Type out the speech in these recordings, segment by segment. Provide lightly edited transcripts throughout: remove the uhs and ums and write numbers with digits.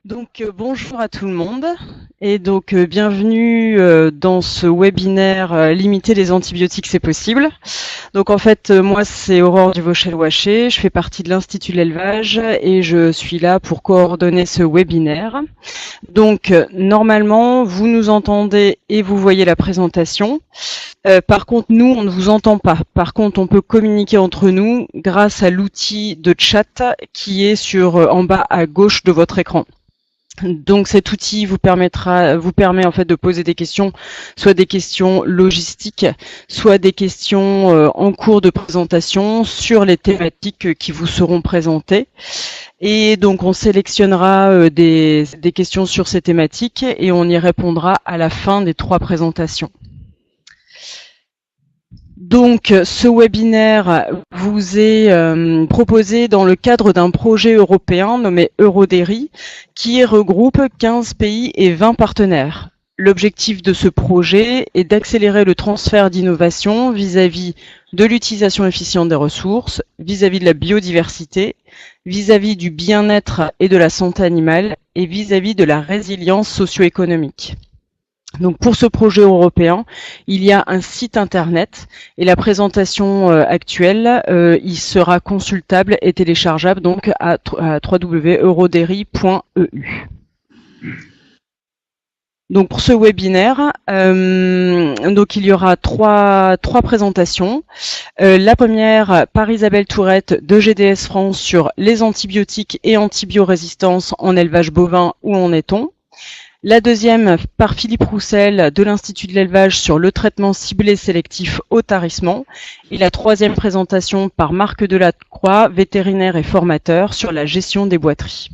Bonjour à tout le monde et bienvenue dans ce webinaire Limiter les antibiotiques, c'est possible. Moi c'est Aurore Duvauchel-Ouaché, je fais partie de l'Institut de l'élevage et je suis là pour coordonner ce webinaire. Normalement, vous nous entendez et vous voyez la présentation. Par contre, nous, on ne vous entend pas. Par contre, on peut communiquer entre nous grâce à l'outil de chat qui est en bas à gauche de votre écran. Donc cet outil vous permet en fait de poser des questions, soit des questions logistiques, soit des questions en cours de présentation sur les thématiques qui vous seront présentées. Et donc on sélectionnera des questions sur ces thématiques et on y répondra à la fin des 3 présentations. Donc, ce webinaire vous est proposé dans le cadre d'un projet européen nommé Euroderi, qui regroupe 15 pays et 20 partenaires. L'objectif de ce projet est d'accélérer le transfert d'innovation vis-à-vis de l'utilisation efficiente des ressources, vis-à-vis de la biodiversité, vis-à-vis du bien-être et de la santé animale et vis-à-vis de la résilience socio-économique. Donc pour ce projet européen, il y a un site internet et la présentation actuelle, il sera consultable et téléchargeable donc à www.euroderi.eu. Donc pour ce webinaire, il y aura trois présentations. La première par Isabelle Tourette de GDS France sur les antibiotiques et antibiorésistance en élevage bovin, où en est-on? La deuxième par Philippe Roussel de l'Institut de l'élevage sur le traitement ciblé sélectif au tarissement. Et la troisième présentation par Marc Delacroix, vétérinaire et formateur, sur la gestion des boiteries.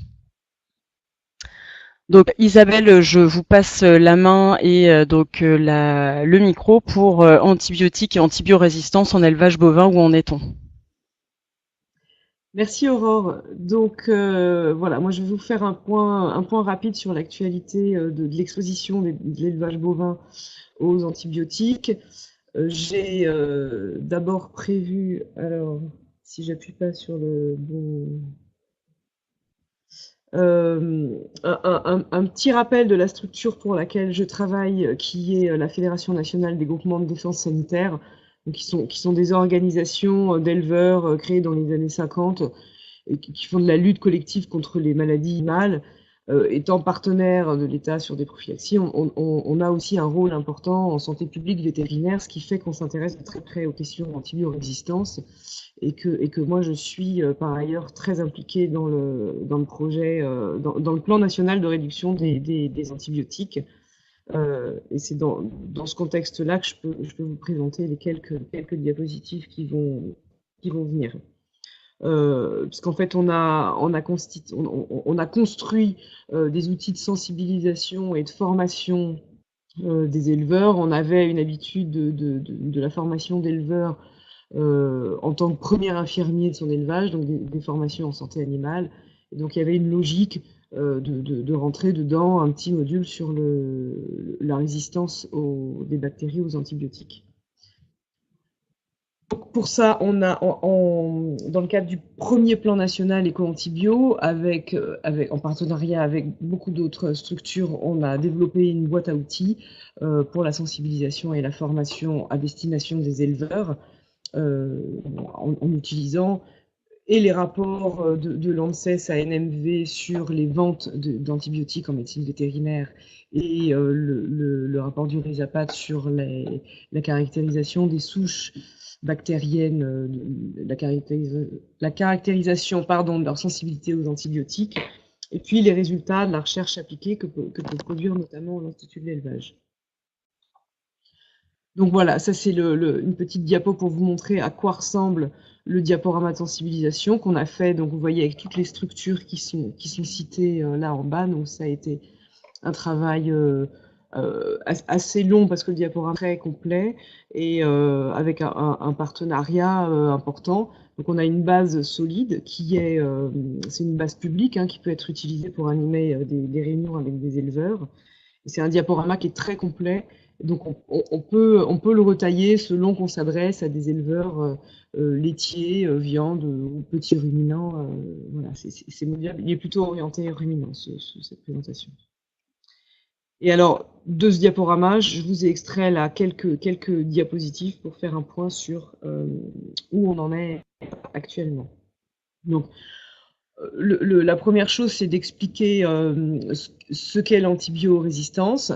Donc Isabelle, je vous passe la main et le micro pour antibiotiques et antibiorésistance en élevage bovin, où en est-on? Merci Aurore. Voilà, moi je vais vous faire un point rapide sur l'actualité de l'exposition de l'élevage bovin aux antibiotiques. J'ai d'abord prévu, alors si j'appuie pas sur le bon, un petit rappel de la structure pour laquelle je travaille, qui est la Fédération nationale des groupements de défense sanitaire, donc qui sont des organisations d'éleveurs créées dans les années 50 et qui font de la lutte collective contre les maladies animales. Étant partenaire de l'État sur des prophylaxies, on a aussi un rôle important en santé publique vétérinaire, ce qui fait qu'on s'intéresse de très près aux questions antibiorésistance et que moi je suis par ailleurs très impliquée dans le projet, dans le plan national de réduction des antibiotiques. Et c'est dans ce contexte-là que je peux vous présenter les quelques diapositives qui vont venir. Puisqu'en fait on a construit des outils de sensibilisation et de formation des éleveurs. On avait une habitude de la formation d'éleveurs en tant que premier infirmier de son élevage, donc des formations en santé animale. Et donc il y avait une logique de rentrer dedans un petit module sur la résistance des bactéries aux antibiotiques. Pour ça, on a, dans le cadre du premier plan national éco-antibio, en partenariat avec beaucoup d'autres structures, on a développé une boîte à outils pour la sensibilisation et la formation à destination des éleveurs, en utilisant et les rapports de l'ANSES à NMV sur les ventes d'antibiotiques en médecine vétérinaire et le rapport du RISAPAT sur la caractérisation des souches bactériennes, la caractérisation de leur sensibilité aux antibiotiques, et puis les résultats de la recherche appliquée que peut produire notamment l'Institut de l'élevage. Donc voilà, ça c'est une petite diapo pour vous montrer à quoi ressemble le diaporama de sensibilisation qu'on a fait. Donc vous voyez avec toutes les structures qui sont citées là en bas. Donc ça a été un travail assez long parce que le diaporama est très complet et avec un partenariat important. Donc on a une base solide qui est, c'est une base publique qui peut être utilisée pour animer des réunions avec des éleveurs. C'est un diaporama qui est très complet Donc on peut le retailler selon qu'on s'adresse à des éleveurs laitiers, viande ou petits ruminants. Voilà, il est plutôt orienté ruminant, cette présentation. Et alors, de ce diaporama, je vous ai extrait là quelques diapositives pour faire un point sur où on en est actuellement. Donc, la première chose, c'est d'expliquer ce qu'est l'antibiorésistance.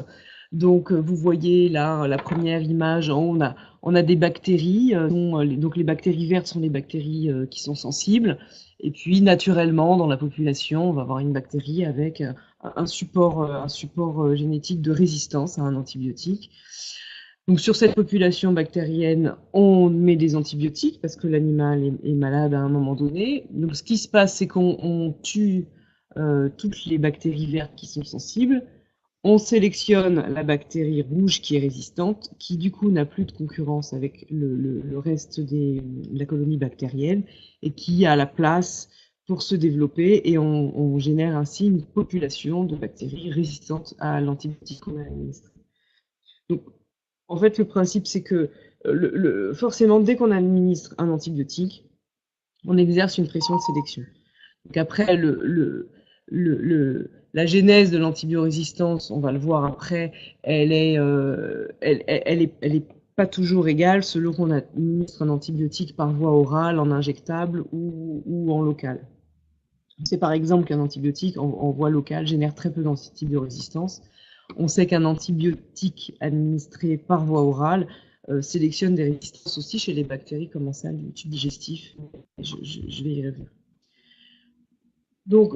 Donc, vous voyez là la première image, on a des bactéries. Donc, les bactéries vertes sont les bactéries qui sont sensibles. Et puis, naturellement, dans la population, on va avoir une bactérie avec un support génétique de résistance à un antibiotique. Donc sur cette population bactérienne, on met des antibiotiques parce que l'animal est malade à un moment donné. Donc ce qui se passe, c'est qu'on tue toutes les bactéries vertes qui sont sensibles. On sélectionne la bactérie rouge qui est résistante, qui du coup n'a plus de concurrence avec le reste de la colonie bactérienne et qui a la place pour se développer, et on génère ainsi une population de bactéries résistantes à l'antibiotique qu'on a administré. Donc, en fait, le principe, c'est que forcément, dès qu'on administre un antibiotique, on exerce une pression de sélection. Donc après, la genèse de l'antibiorésistance, on va le voir après, elle est pas toujours égale selon qu'on administre un antibiotique par voie orale, en injectable ou en local. C'est par exemple qu'un antibiotique en voie locale génère très peu d'antibiorésistance. On sait qu'un antibiotique administré par voie orale sélectionne des résistances aussi chez les bactéries commensales du tube digestif. Je vais y revenir. Donc,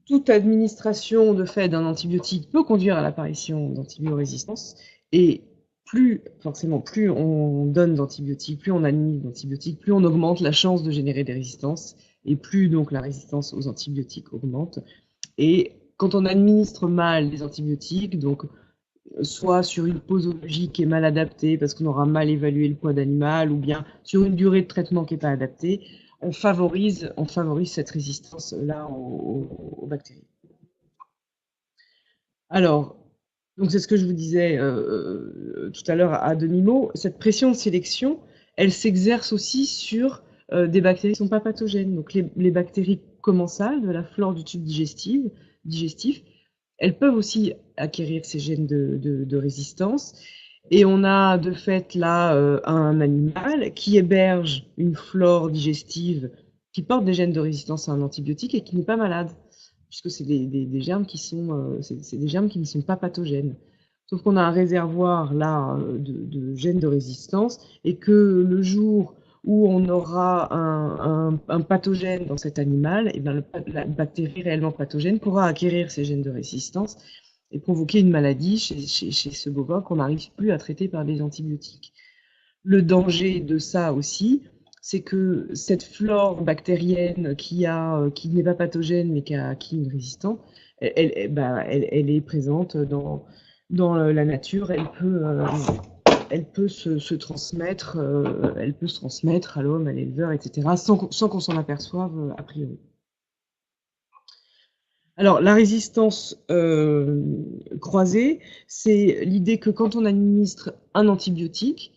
toute administration de fait d'un antibiotique peut conduire à l'apparition d'antibiorésistance, et plus on donne d'antibiotiques, plus on administre d'antibiotiques, plus on augmente la chance de générer des résistances, et plus donc la résistance aux antibiotiques augmente. Et quand on administre mal les antibiotiques, donc soit sur une posologie qui est mal adaptée parce qu'on aura mal évalué le poids d'animal, ou bien sur une durée de traitement qui n'est pas adaptée, on favorise cette résistance-là aux bactéries. Alors, donc c'est ce que je vous disais tout à l'heure à demi-mot, cette pression de sélection, elle s'exerce aussi sur des bactéries qui ne sont pas pathogènes. Donc les bactéries commensales de la flore du tube digestif, elles peuvent aussi acquérir ces gènes de résistance. Et on a de fait là un animal qui héberge une flore digestive qui porte des gènes de résistance à un antibiotique et qui n'est pas malade, puisque c'est des germes qui ne sont pas pathogènes. Sauf qu'on a un réservoir là de gènes de résistance, et que le jour où on aura un pathogène dans cet animal, et bien la bactérie réellement pathogène pourra acquérir ces gènes de résistance et provoquer une maladie chez ce bovin qu'on n'arrive plus à traiter par des antibiotiques. Le danger de ça aussi, c'est que cette flore bactérienne qui n'est pas pathogène mais qui a acquis une résistance, elle est présente dans la nature. Elle peut se transmettre, à l'homme, à l'éleveur, etc., sans qu'on s'en aperçoive a priori. Alors, la résistance croisée, c'est l'idée que quand on administre un antibiotique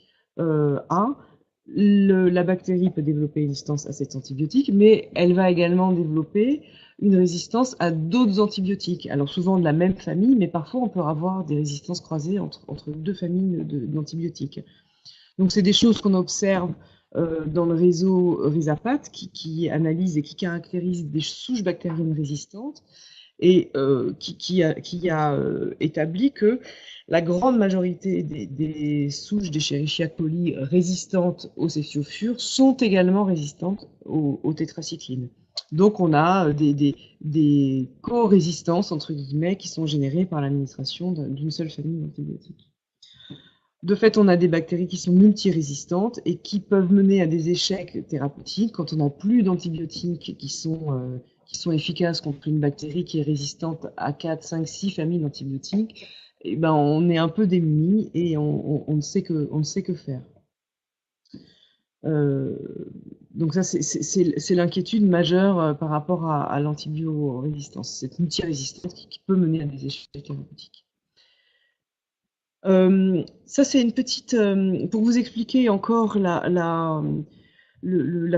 la bactérie peut développer une résistance à cet antibiotique, mais elle va également développer une résistance à d'autres antibiotiques. Alors souvent de la même famille, mais parfois on peut avoir des résistances croisées entre deux familles d'antibiotiques. Donc c'est des choses qu'on observe dans le réseau Rhizapat qui analyse et qui caractérise des souches bactériennes résistantes, et qui a établi que la grande majorité des souches d'Escherichia coli résistantes aux céphiophures sont également résistantes aux tétracyclines. Donc on a des co-résistances, entre guillemets, qui sont générées par l'administration d'une seule famille d'antibiotiques. De fait, on a des bactéries qui sont multirésistantes et qui peuvent mener à des échecs thérapeutiques quand on n'a plus d'antibiotiques qui sont efficaces contre une bactérie qui est résistante à 4, 5, 6 familles d'antibiotiques. Et ben, on est un peu démunis et on ne sait que faire. Donc ça, c'est l'inquiétude majeure par rapport à l'antibiorésistance, cette multirésistance qui peut mener à des échecs thérapeutiques. Ça, c'est une petite, pour vous expliquer encore la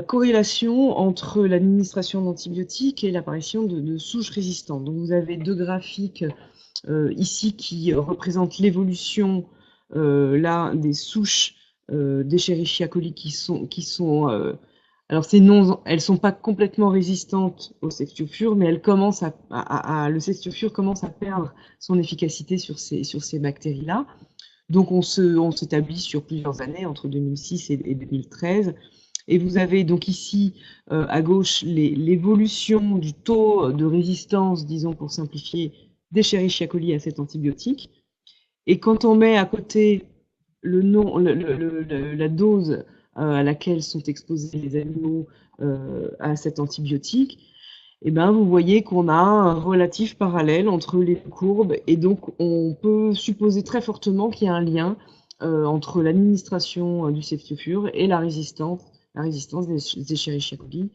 corrélation entre l'administration d'antibiotiques et l'apparition de souches résistantes. Donc, vous avez deux graphiques ici qui représentent l'évolution là des souches d'Escherichia coli alors elles sont pas complètement résistantes au ceftiofur, mais elles commencent le ceftiofur commence à perdre son efficacité sur ces bactéries-là. Donc on s'établit sur plusieurs années, entre 2006 et 2013. Et vous avez donc ici à gauche l'évolution du taux de résistance, disons pour simplifier, d'Escherichia coli à cet antibiotique. Et quand on met à côté la dose à laquelle sont exposés les animaux à cet antibiotique, et ben vous voyez qu'on a un relatif parallèle entre les courbes, et donc on peut supposer très fortement qu'il y a un lien entre l'administration du ceftiofur et la résistance des Escherichia coli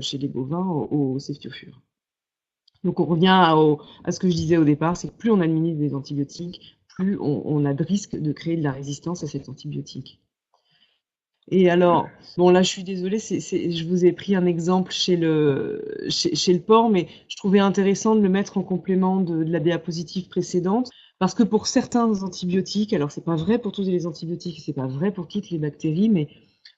chez les bovins au ceftiofur. Donc on revient à ce que je disais au départ, c'est que plus on administre des antibiotiques, plus on a de risque de créer de la résistance à cet antibiotique. Et alors, bon là je suis désolée, je vous ai pris un exemple chez le porc, mais je trouvais intéressant de le mettre en complément de la diapositive précédente, parce que pour certains antibiotiques, alors c'est pas vrai pour tous les antibiotiques, c'est pas vrai pour toutes les bactéries, mais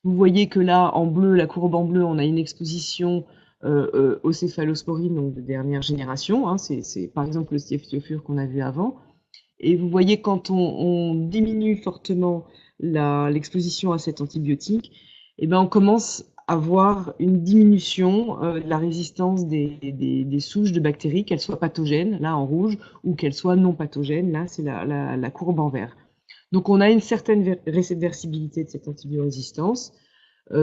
vous voyez que là, en bleu, la courbe en bleu, on a une exposition aux céphalosporines, donc de dernière génération, hein, c'est par exemple le ceftiofur qu'on a vu avant. Et vous voyez, quand on diminue fortement l'exposition à cet antibiotique, eh ben on commence à voir une diminution de la résistance des souches de bactéries, qu'elles soient pathogènes, là en rouge, ou qu'elles soient non pathogènes, là c'est la courbe en vert. Donc on a une certaine réversibilité de cette antibiorésistance.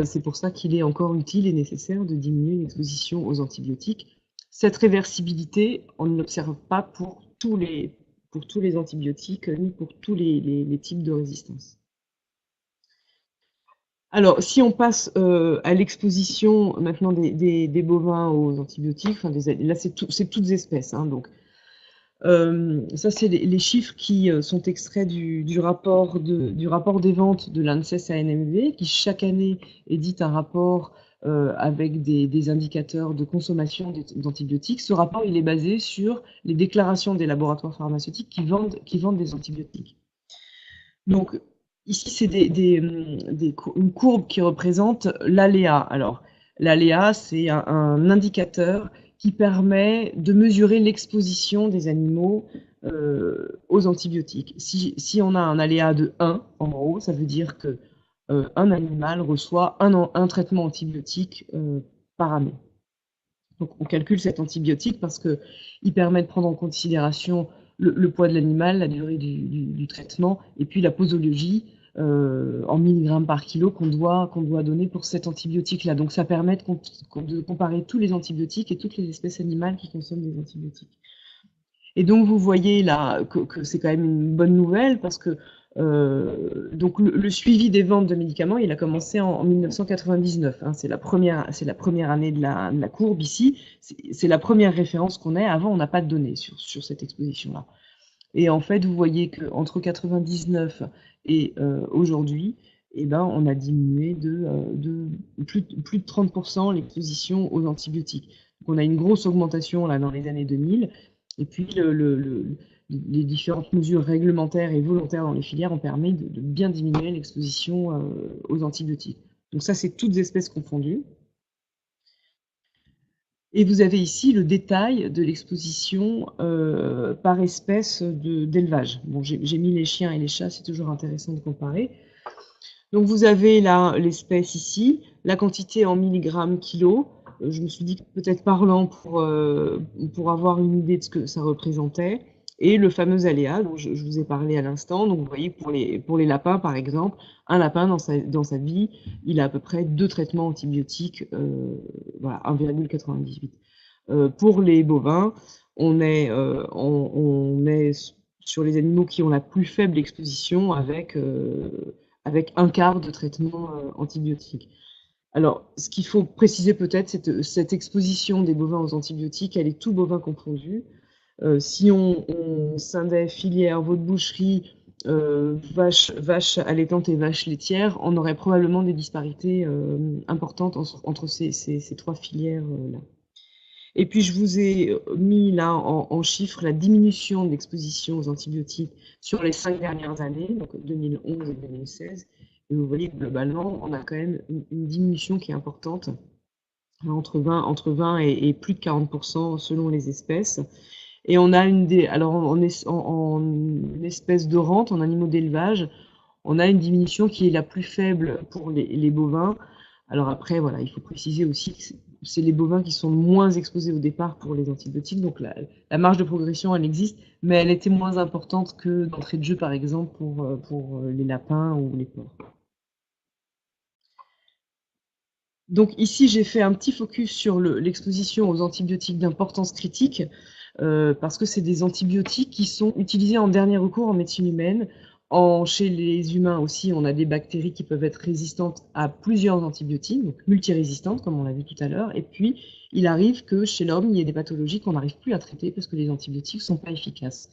C'est pour ça qu'il est encore utile et nécessaire de diminuer l'exposition aux antibiotiques. Cette réversibilité, on ne l'observe pas pour tous les antibiotiques, ni pour tous les types de résistance. Alors, si on passe à l'exposition maintenant des bovins aux antibiotiques, enfin là c'est toutes espèces, hein, donc ça c'est les chiffres qui sont extraits du rapport des ventes de l'ANSES ANMV, qui chaque année édite un rapport avec des indicateurs de consommation d'antibiotiques. Ce rapport, il est basé sur les déclarations des laboratoires pharmaceutiques qui vendent des antibiotiques. Donc, ici, c'est une courbe qui représente l'aléa. Alors, l'aléa, c'est un indicateur qui permet de mesurer l'exposition des animaux aux antibiotiques. Si on a un aléa de 1 en haut, ça veut dire que un animal reçoit un traitement antibiotique par année. Donc on calcule cet antibiotique parce qu'il permet de prendre en considération le poids de l'animal, la durée du traitement, et puis la posologie en milligrammes par kilo qu'on doit donner pour cet antibiotique-là. Donc ça permet de comparer tous les antibiotiques et toutes les espèces animales qui consomment des antibiotiques. Et donc vous voyez là que c'est quand même une bonne nouvelle, parce que donc le suivi des ventes de médicaments, il a commencé en 1999. Hein, c'est la première année de la courbe ici. C'est la première référence qu'on ait. Avant, on n'a pas de données sur cette exposition-là. Et en fait, vous voyez qu'entre 99 et aujourd'hui, eh ben, on a diminué de plus de 30% l'exposition aux antibiotiques. Donc on a une grosse augmentation là dans les années 2000. Et puis les différentes mesures réglementaires et volontaires dans les filières ont permis de bien diminuer l'exposition aux antibiotiques. Donc ça, c'est toutes espèces confondues. Et vous avez ici le détail de l'exposition par espèce d'élevage. Bon, j'ai mis les chiens et les chats, c'est toujours intéressant de comparer. Donc vous avez là l'espèce ici, la quantité en milligrammes kilo. Je me suis dit que peut-être parlant pour avoir une idée de ce que ça représentait. Et le fameux aléa dont je vous ai parlé à l'instant. Donc vous voyez, pour les lapins par exemple, un lapin dans sa vie, il a à peu près 2 traitements antibiotiques, voilà, 1,98. Pour les bovins, on est sur les animaux qui ont la plus faible exposition avec un quart de traitement antibiotique. Alors, ce qu'il faut préciser peut-être, c'est que cette exposition des bovins aux antibiotiques, elle est tout bovin confondu. Si on scindait filière, veau de boucherie vaches allaitantes et vaches laitières, on aurait probablement des disparités importantes entre ces trois filières-là. Et puis, je vous ai mis là en chiffres la diminution de l'exposition aux antibiotiques sur les 5 dernières années, donc 2011 et 2016. Et vous voyez que globalement, on a quand même une diminution qui est importante, entre 20 et plus de 40% selon les espèces. Et on a alors en espèces de rente, en animaux d'élevage, on a une diminution qui est la plus faible pour les bovins. Alors après, voilà, il faut préciser aussi que c'est les bovins qui sont moins exposés au départ pour les antibiotiques, donc la marge de progression, elle existe, mais elle était moins importante que d'entrée de jeu, par exemple, pour les lapins ou les porcs. Donc ici, j'ai fait un petit focus sur l'exposition aux antibiotiques d'importance critique, parce que c'est des antibiotiques qui sont utilisés en dernier recours en médecine humaine. Chez les humains aussi, on a des bactéries qui peuvent être résistantes à plusieurs antibiotiques, donc multirésistantes, comme on l'a vu tout à l'heure. Et puis, il arrive que chez l'homme, il y ait des pathologies qu'on n'arrive plus à traiter parce que les antibiotiques ne sont pas efficaces.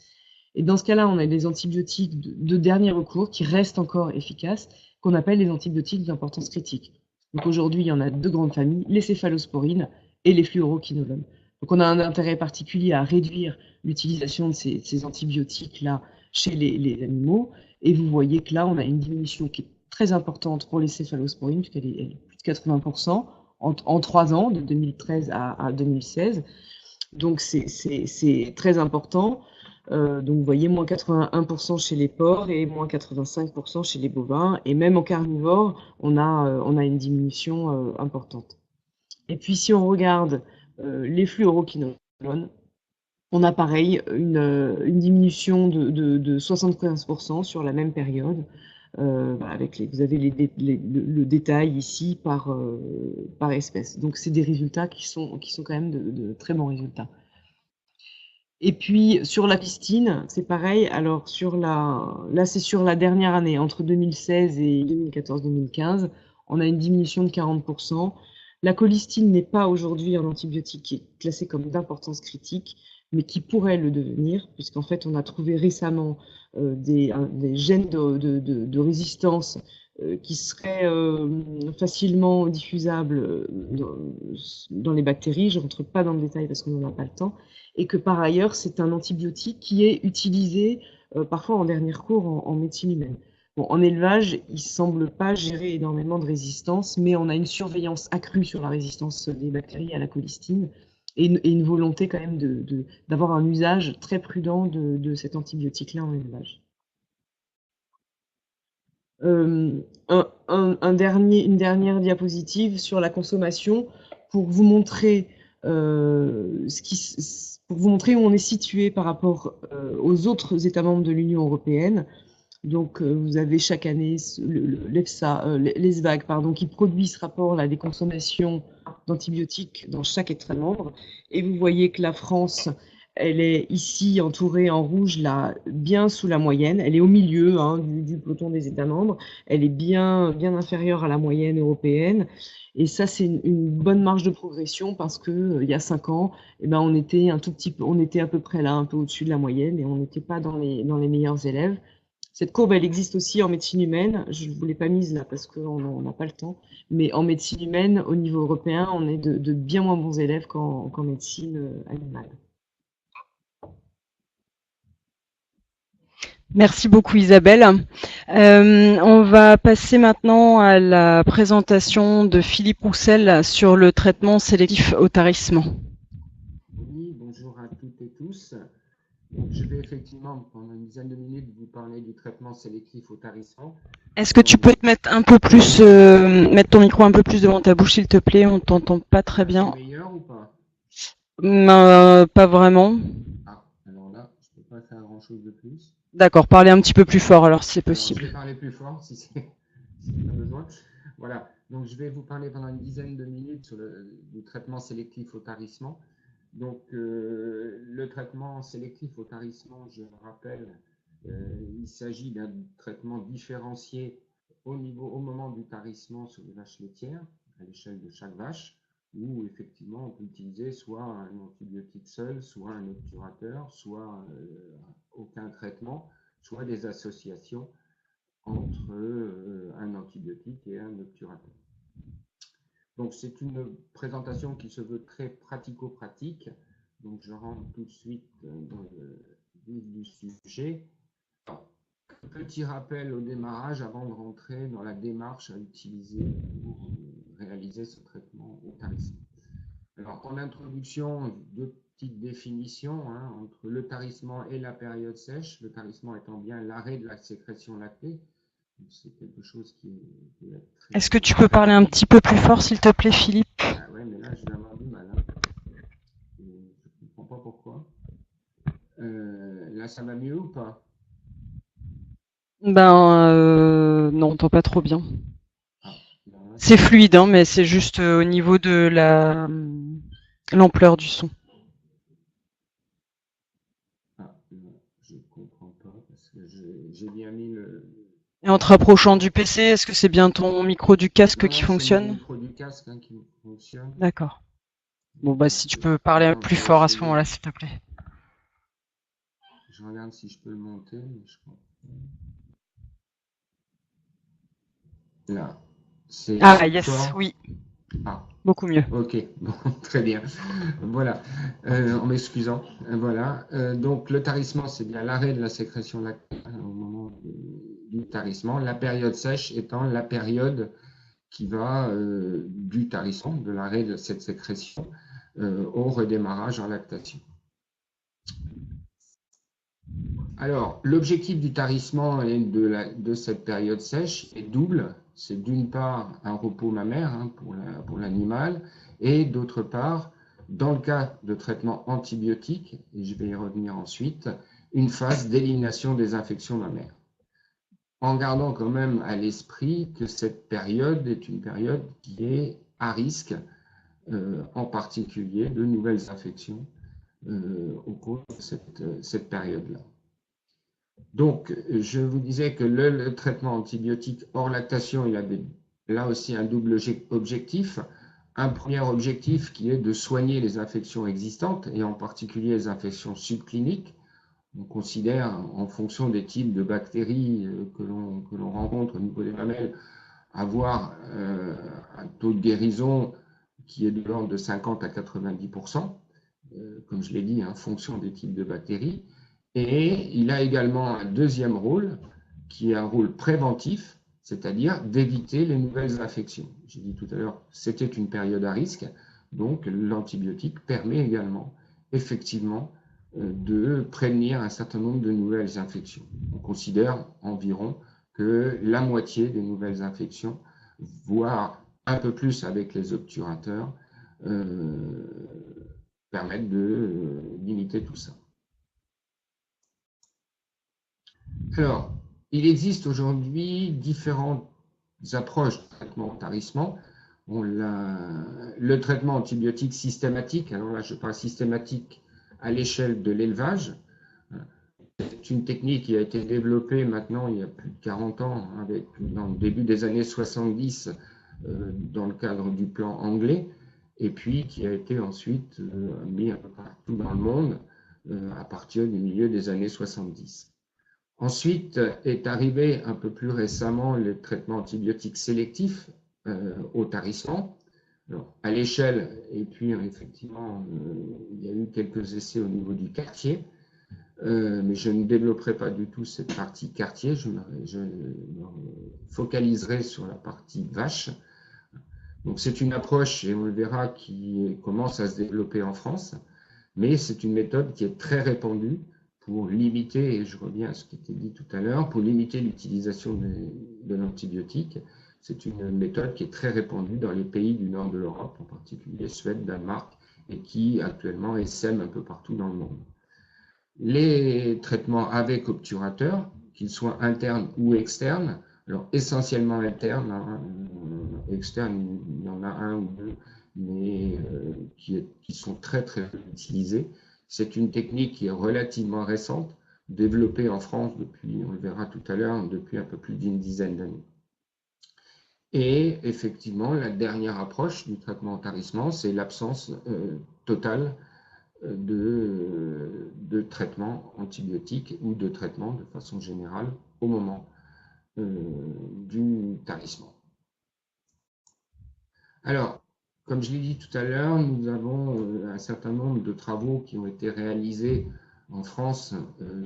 Et dans ce cas-là, on a des antibiotiques de dernier recours qui restent encore efficaces, qu'on appelle les antibiotiques d'importance critique. Donc aujourd'hui, il y en a deux grandes familles, les céphalosporines et les fluoroquinolones. Donc on a un intérêt particulier à réduire l'utilisation de ces antibiotiques-là chez les animaux. Et vous voyez que là, on a une diminution qui est très importante pour les céphalosporines, puisqu'elle est plus de 80% en 3 ans, de 2013 à 2016. Donc c'est très important. Donc vous voyez, moins 81% chez les porcs et moins 85% chez les bovins. Et même en carnivore, on a une diminution importante. Et puis si on regarde les fluoroquinolones, on a pareil une diminution de 75% sur la même période. Vous avez le détail ici par espèce. Donc c'est des résultats qui sont quand même de très bons résultats. Et puis sur la pistine, c'est pareil. Alors là c'est sur la dernière année, entre 2016 et 2014-2015, on a une diminution de 40%. La colistine n'est pas aujourd'hui un antibiotique qui est classé comme d'importance critique, mais qui pourrait le devenir, puisqu'en fait on a trouvé récemment des gènes de résistance qui seraient facilement diffusables dans les bactéries. Je ne rentre pas dans le détail parce qu'on n'en a pas le temps. Et que par ailleurs, c'est un antibiotique qui est utilisé parfois en dernier recours en médecine humaine. Bon, en élevage, il ne semble pas gérer énormément de résistance, mais on a une surveillance accrue sur la résistance des bactéries à la colistine et une volonté quand même d'avoir un usage très prudent de cet antibiotique-là en élevage. Une dernière diapositive sur la consommation pour vous montrer pour vous montrer où on est situé par rapport aux autres États membres de l'Union européenne. Donc, vous avez chaque année l'ESVAG, pardon, qui produit ce rapport là des consommations d'antibiotiques dans chaque État membre. Et vous voyez que la France, elle est ici entourée en rouge, là, bien sous la moyenne. Elle est au milieu hein, du peloton des États membres. Elle est bien inférieure à la moyenne européenne. Et ça, c'est une bonne marge de progression parce que il y a 5 ans, eh ben, on était on était à peu près là, un peu au-dessus de la moyenne, et on n'était pas dans les meilleurs élèves. Cette courbe, elle existe aussi en médecine humaine. Je ne vous l'ai pas mise là parce qu'on n'a pas le temps. Mais en médecine humaine, au niveau européen, on est de bien moins bons élèves qu'en médecine animale. Merci beaucoup Isabelle. On va passer maintenant à la présentation de Philippe Roussel sur le traitement sélectif au tarissement. Oui, bonjour à toutes et tous. Donc, je vais effectivement, pendant une dizaine de minutes, vous parler du traitement sélectif au tarissement. Est-ce que tu peux te mettre un peu plus, mettre ton micro un peu plus devant ta bouche, s'il te plaît? On t'entend pas très bien. C'est meilleur ou pas? Pas vraiment. Ah, alors là, je ne peux pas faire grand-chose de plus. D'accord, parlez un petit peu plus fort alors si c'est possible. Alors, je vais parler plus fort si c'est besoin. Voilà, donc je vais vous parler pendant une dizaine de minutes sur du traitement sélectif au tarissement. Donc, le traitement sélectif au tarissement, je le rappelle, il s'agit d'un traitement différencié au moment du tarissement sur les vaches laitières, à l'échelle de chaque vache, où effectivement on peut utiliser soit un antibiotique seul, soit un obturateur, soit aucun traitement. soit des associations entre un antibiotique et un obturateur. Donc c'est une présentation qui se veut très pratico-pratique. Donc je rentre tout de suite dans le vif du sujet. Alors, petit rappel au démarrage avant de rentrer dans la démarche à utiliser pour réaliser ce traitement au tarissement. Alors en introduction, deux petites définitions entre le tarissement et la période sèche, le tarissement étant bien l'arrêt de la sécrétion lactée. C'est quelque chose qui est très... Est-ce que tu peux parler un petit peu plus fort, s'il te plaît, Philippe? Ah ouais, mais là, je vais avoir du mal. Je ne comprends pas pourquoi. Là, ça va mieux ou pas? Ben, non, on t'entend pas trop bien. Ah, là, C'est fluide, hein, mais c'est juste au niveau de l'ampleur du son. là, je ne comprends pas parce que j'ai bien mis le... Et en te rapprochant du PC, est-ce que c'est bien ton micro du casque qui c'est mon fonctionne? micro du casque qui fonctionne. D'accord. Bon, bah, si tu peux parler Attends, plus je vais fort à ce essayer. moment-là, s'il te plaît. Je regarde si je peux le monter, mais je crois. Là, c'est Ah, yes, fort. oui, Ah, beaucoup mieux. ok, bon, très bien. Voilà, en m'excusant. Voilà, donc le tarissement, c'est bien l'arrêt de la sécrétion lactée au moment du tarissement. La période sèche étant la période qui va du tarissement, de l'arrêt de cette sécrétion, au redémarrage en lactation. Alors, l'objectif du tarissement et de cette période sèche est double. C'est d'une part un repos mammaire pour l'animal et d'autre part, dans le cas de traitement antibiotique, et je vais y revenir ensuite, une phase d'élimination des infections mammaires. En gardant quand même à l'esprit que cette période est une période qui est à risque, en particulier de nouvelles infections au cours de cette période-là. Donc, je vous disais que le traitement antibiotique hors lactation, il avait là aussi un double objectif. Un premier objectif qui est de soigner les infections existantes, et en particulier les infections subcliniques. On considère, en fonction des types de bactéries que l'on rencontre au niveau des mamelles, avoir un taux de guérison qui est de l'ordre de 50 à 90%, comme je l'ai dit, en fonction des types de bactéries. Et il a également un deuxième rôle, qui est un rôle préventif, c'est-à-dire d'éviter les nouvelles infections. J'ai dit tout à l'heure, c'était une période à risque, donc l'antibiotique permet également, effectivement, de prévenir un certain nombre de nouvelles infections. On considère environ que la moitié des nouvelles infections, voire un peu plus avec les obturateurs, permettent de limiter tout ça. Alors, il existe aujourd'hui différentes approches de traitement au tarissement. Le traitement antibiotique systématique, alors là je parle systématique à l'échelle de l'élevage. C'est une technique qui a été développée maintenant il y a plus de 40 ans, dans le début des années 70, dans le cadre du plan anglais, et puis qui a été ensuite mis un peu partout dans le monde à partir du milieu des années 70. Ensuite est arrivé un peu plus récemment le traitement antibiotique sélectif au tarissement, à l'échelle, et puis effectivement il y a eu quelques essais au niveau du quartier, mais je ne développerai pas du tout cette partie quartier, je me focaliserai sur la partie vache. Donc c'est une approche, et on le verra, qui commence à se développer en France, mais c'est une méthode qui est très répandue pour limiter, et je reviens à ce qui était dit tout à l'heure, pour limiter l'utilisation de l'antibiotique. C'est une méthode qui est très répandue dans les pays du nord de l'Europe, en particulier Suède, Danemark, et qui actuellement essaime un peu partout dans le monde. Les traitements avec obturateur, qu'ils soient internes ou externes, alors essentiellement internes, externes, il y en a un ou deux, mais qui sont très très utilisés. C'est une technique qui est relativement récente, développée en France depuis, on le verra tout à l'heure, depuis un peu plus d'une dizaine d'années. Et effectivement, la dernière approche du traitement au tarissement, c'est l'absence totale de traitement antibiotique ou de traitement de façon générale au moment du tarissement. Alors, comme je l'ai dit tout à l'heure, nous avons un certain nombre de travaux qui ont été réalisés en France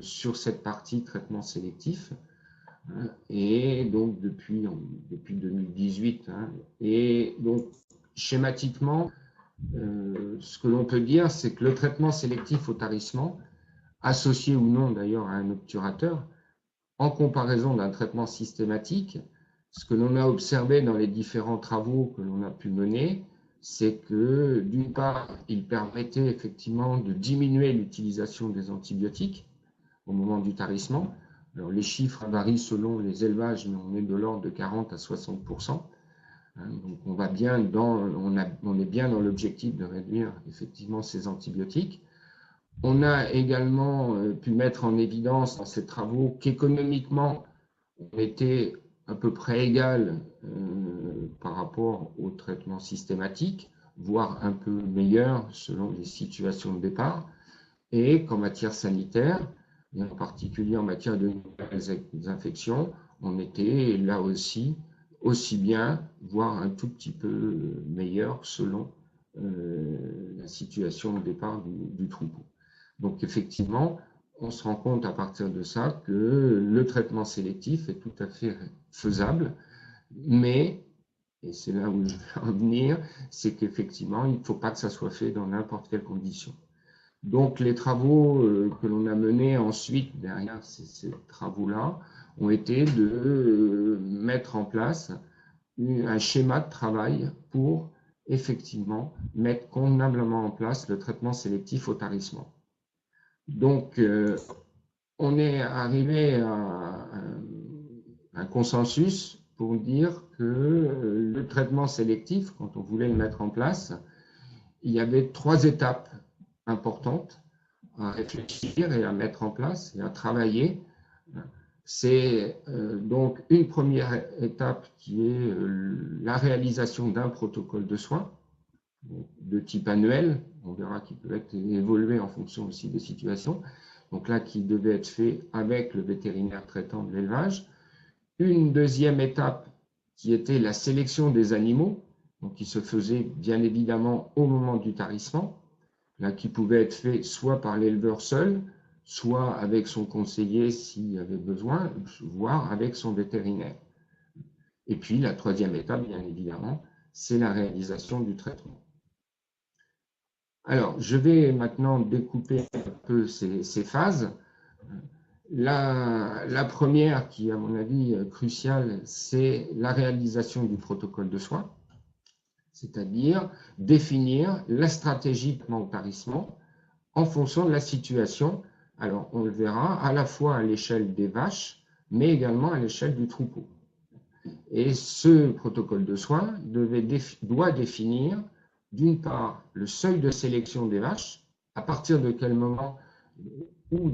sur cette partie traitement sélectif, hein, et donc depuis 2018. Hein, et donc, schématiquement, ce que l'on peut dire, c'est que le traitement sélectif au tarissement, associé ou non d'ailleurs à un obturateur, en comparaison d'un traitement systématique, ce que l'on a observé dans les différents travaux que l'on a pu mener, c'est que d'une part, il permettait effectivement de diminuer l'utilisation des antibiotiques au moment du tarissement. Alors, les chiffres varient selon les élevages, mais on est de l'ordre de 40 à 60%. Donc on est bien dans l'objectif de réduire effectivement ces antibiotiques. On a également pu mettre en évidence dans ces travaux qu'économiquement, on était à peu près égal par rapport au traitement systématique, voire un peu meilleur selon les situations de départ, et qu'en matière sanitaire, et en particulier en matière de nouvelles infections, on était là aussi bien, voire un tout petit peu meilleur selon la situation de départ du troupeau. Donc effectivement, on se rend compte à partir de ça que le traitement sélectif est tout à fait faisable, mais, et c'est là où je veux en venir, c'est qu'effectivement, il ne faut pas que ça soit fait dans n'importe quelle condition. Donc les travaux que l'on a menés ensuite derrière ces travaux-là ont été de mettre en place un schéma de travail pour effectivement mettre convenablement en place le traitement sélectif au tarissement. Donc, on est arrivé à un consensus pour dire que le traitement sélectif, quand on voulait le mettre en place, il y avait 3 étapes importantes à réfléchir et à mettre en place et à travailler. C'est donc une première étape qui est la réalisation d'un protocole de soins de type annuel, on verra qu'il peut être évolué en fonction aussi des situations, donc là qui devait être fait avec le vétérinaire traitant de l'élevage. Une deuxième étape qui était la sélection des animaux, donc qui se faisait bien évidemment au moment du tarissement, là qui pouvait être fait soit par l'éleveur seul, soit avec son conseiller s'il y avait besoin, voire avec son vétérinaire. Et puis la troisième étape, bien évidemment, c'est la réalisation du traitement. Alors, je vais maintenant découper un peu ces phases. La première, qui est à mon avis cruciale, c'est la réalisation du protocole de soins, c'est-à-dire définir la stratégie de tarissement en fonction de la situation. Alors, on le verra à la fois à l'échelle des vaches, mais également à l'échelle du troupeau. Et ce protocole de soins doit définir d'une part le seuil de sélection des vaches, à partir de quel moment ou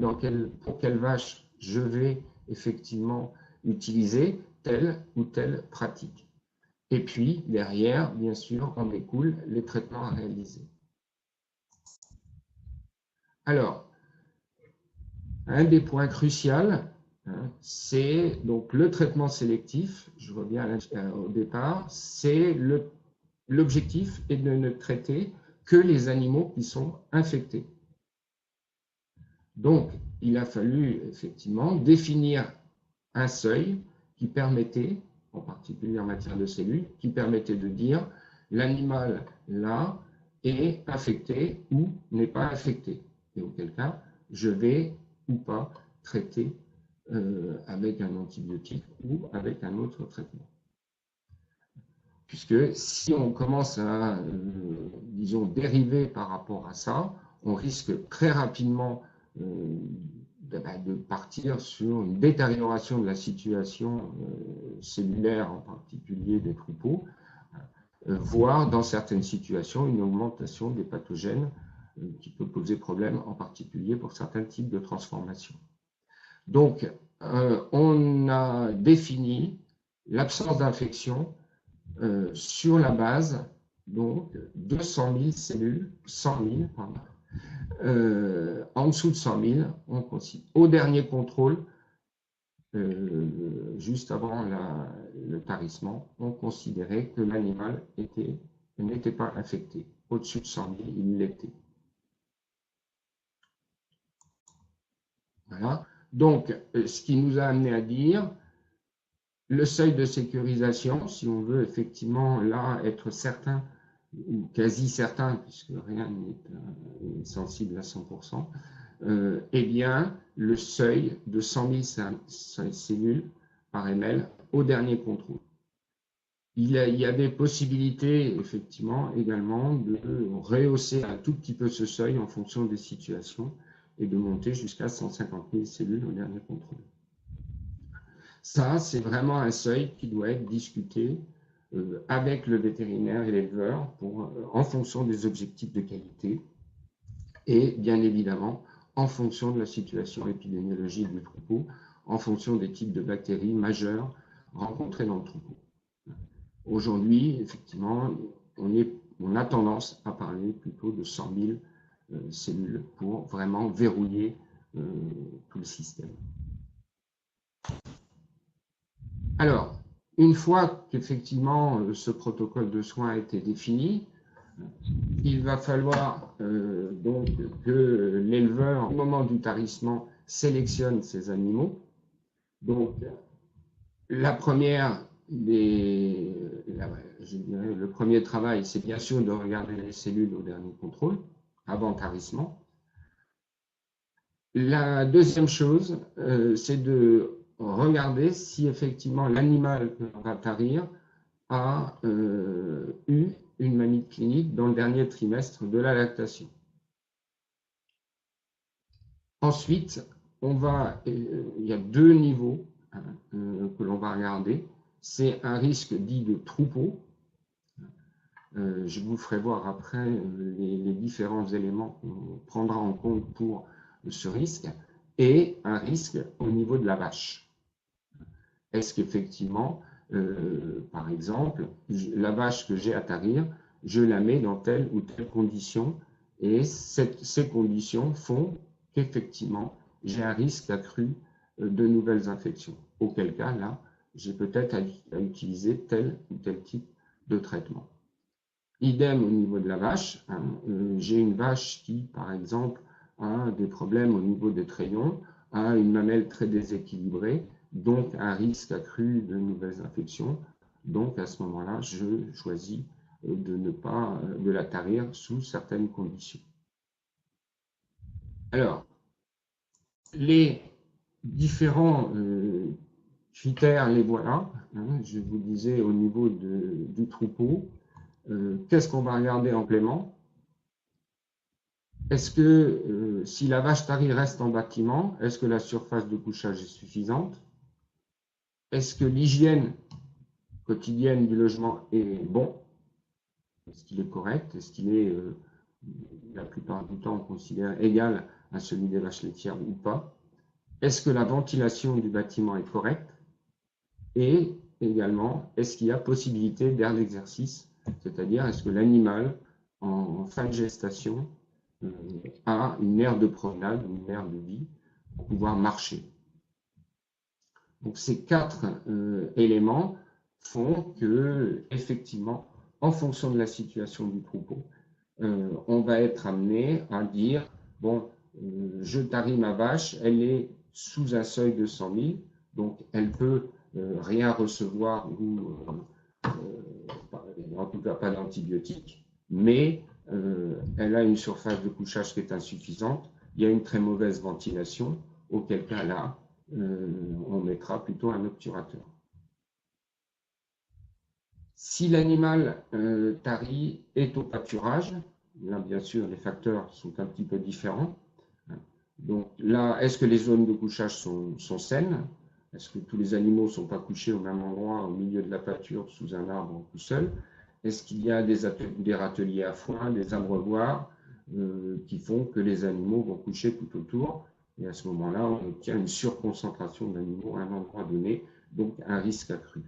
pour quelle vache je vais effectivement utiliser telle ou telle pratique. Et puis derrière, bien sûr, en découle les traitements à réaliser. Alors, un des points cruciaux, c'est donc le traitement sélectif, je reviens au départ, c'est l'objectif est de ne traiter que les animaux qui sont infectés. Donc, il a fallu effectivement définir un seuil qui permettait, en particulier en matière de cellules, qui permettait de dire l'animal là est infecté ou n'est pas infecté. Et auquel cas, je vais ou pas traiter avec un antibiotique ou avec un autre traitement. Puisque si on commence à, disons, dériver par rapport à ça, on risque très rapidement de partir sur une détérioration de la situation cellulaire, en particulier des troupeaux, voire dans certaines situations une augmentation des pathogènes qui peut poser problème, en particulier pour certains types de transformations. Donc, on a défini l'absence d'infection sur la base donc, de 100 000 cellules, 100 000, pardon, En dessous de 100 000, au dernier contrôle, juste avant le tarissement, on considérait que l'animal n'était pas affecté. Au-dessus de 100 000, il l'était. Voilà. Donc, ce qui nous a amené à dire, le seuil de sécurisation, si on veut effectivement là être certain, ou quasi certain, puisque rien n'est sensible à 100%, eh bien, le seuil de 100 000 cellules par ml au dernier contrôle. Il y a des possibilités, effectivement, également, de rehausser un tout petit peu ce seuil en fonction des situations et de monter jusqu'à 150 000 cellules au dernier contrôle. Ça, c'est vraiment un seuil qui doit être discuté avec le vétérinaire et l'éleveur en fonction des objectifs de qualité et, bien évidemment, en fonction de la situation épidémiologique du troupeau, en fonction des types de bactéries majeures rencontrées dans le troupeau. Aujourd'hui, effectivement, on a tendance à parler plutôt de 100 000 cellules pour vraiment verrouiller tout le système. Alors, une fois qu'effectivement ce protocole de soins a été défini, il va falloir donc que l'éleveur, au moment du tarissement, sélectionne ses animaux. Donc, le premier travail, c'est bien sûr de regarder les cellules au dernier contrôle, avant tarissement. La deuxième chose, c'est de regarder si effectivement l'animal que l'on va tarir a eu une mamite clinique dans le dernier trimestre de la lactation. Ensuite, il y a deux niveaux que l'on va regarder. C'est un risque dit de troupeau. Je vous ferai voir après les différents éléments qu'on prendra en compte pour ce risque, et un risque au niveau de la vache. Est-ce qu'effectivement, par exemple, la vache que j'ai à tarir, je la mets dans telle ou telle condition, et ces conditions font qu'effectivement, j'ai un risque accru de nouvelles infections. Auquel cas, là, j'ai peut-être à utiliser tel ou tel type de traitement. Idem au niveau de la vache. J'ai une vache qui, par exemple, a des problèmes au niveau des trayons, a une mamelle très déséquilibrée, donc un risque accru de nouvelles infections. Donc à ce moment-là, je choisis de la tarir sous certaines conditions. Alors, les différents critères, les voilà. Je vous disais au niveau du troupeau. Qu'est-ce qu'on va regarder en clément? Est-ce que si la vache tarie reste en bâtiment, est-ce que la surface de couchage est suffisante? Est-ce que l'hygiène quotidienne du logement est bon? Est-ce qu'il est correct? Est-ce qu'il est, la plupart du temps, on considère égal à celui des vaches laitières ou pas? Est-ce que la ventilation du bâtiment est correcte? Et également, est-ce qu'il y a possibilité d'air d'exercice? C'est-à-dire, est-ce que l'animal, en fin de gestation, a une aire de promenade, une aire de vie, pour pouvoir marcher. Donc ces quatre éléments font que, effectivement, en fonction de la situation du troupeau, on va être amené à dire, bon, je tarie ma vache, elle est sous un seuil de 100 000, donc elle peut rien recevoir, ou en tout cas pas d'antibiotiques, mais elle a une surface de couchage qui est insuffisante, il y a une très mauvaise ventilation, auquel cas là, on mettra plutôt un obturateur. Si l'animal tari est au pâturage, là bien sûr les facteurs sont un petit peu différents. Donc là, est-ce que les zones de couchage sont saines? Est-ce que tous les animaux ne sont pas couchés au même endroit, au milieu de la pâture, sous un arbre tout seul? Est-ce qu'il y a des râteliers à foin, des abreuvoirs qui font que les animaux vont coucher tout autour? Et à ce moment-là, on obtient une surconcentration d'animaux à un endroit donné, donc un risque accru.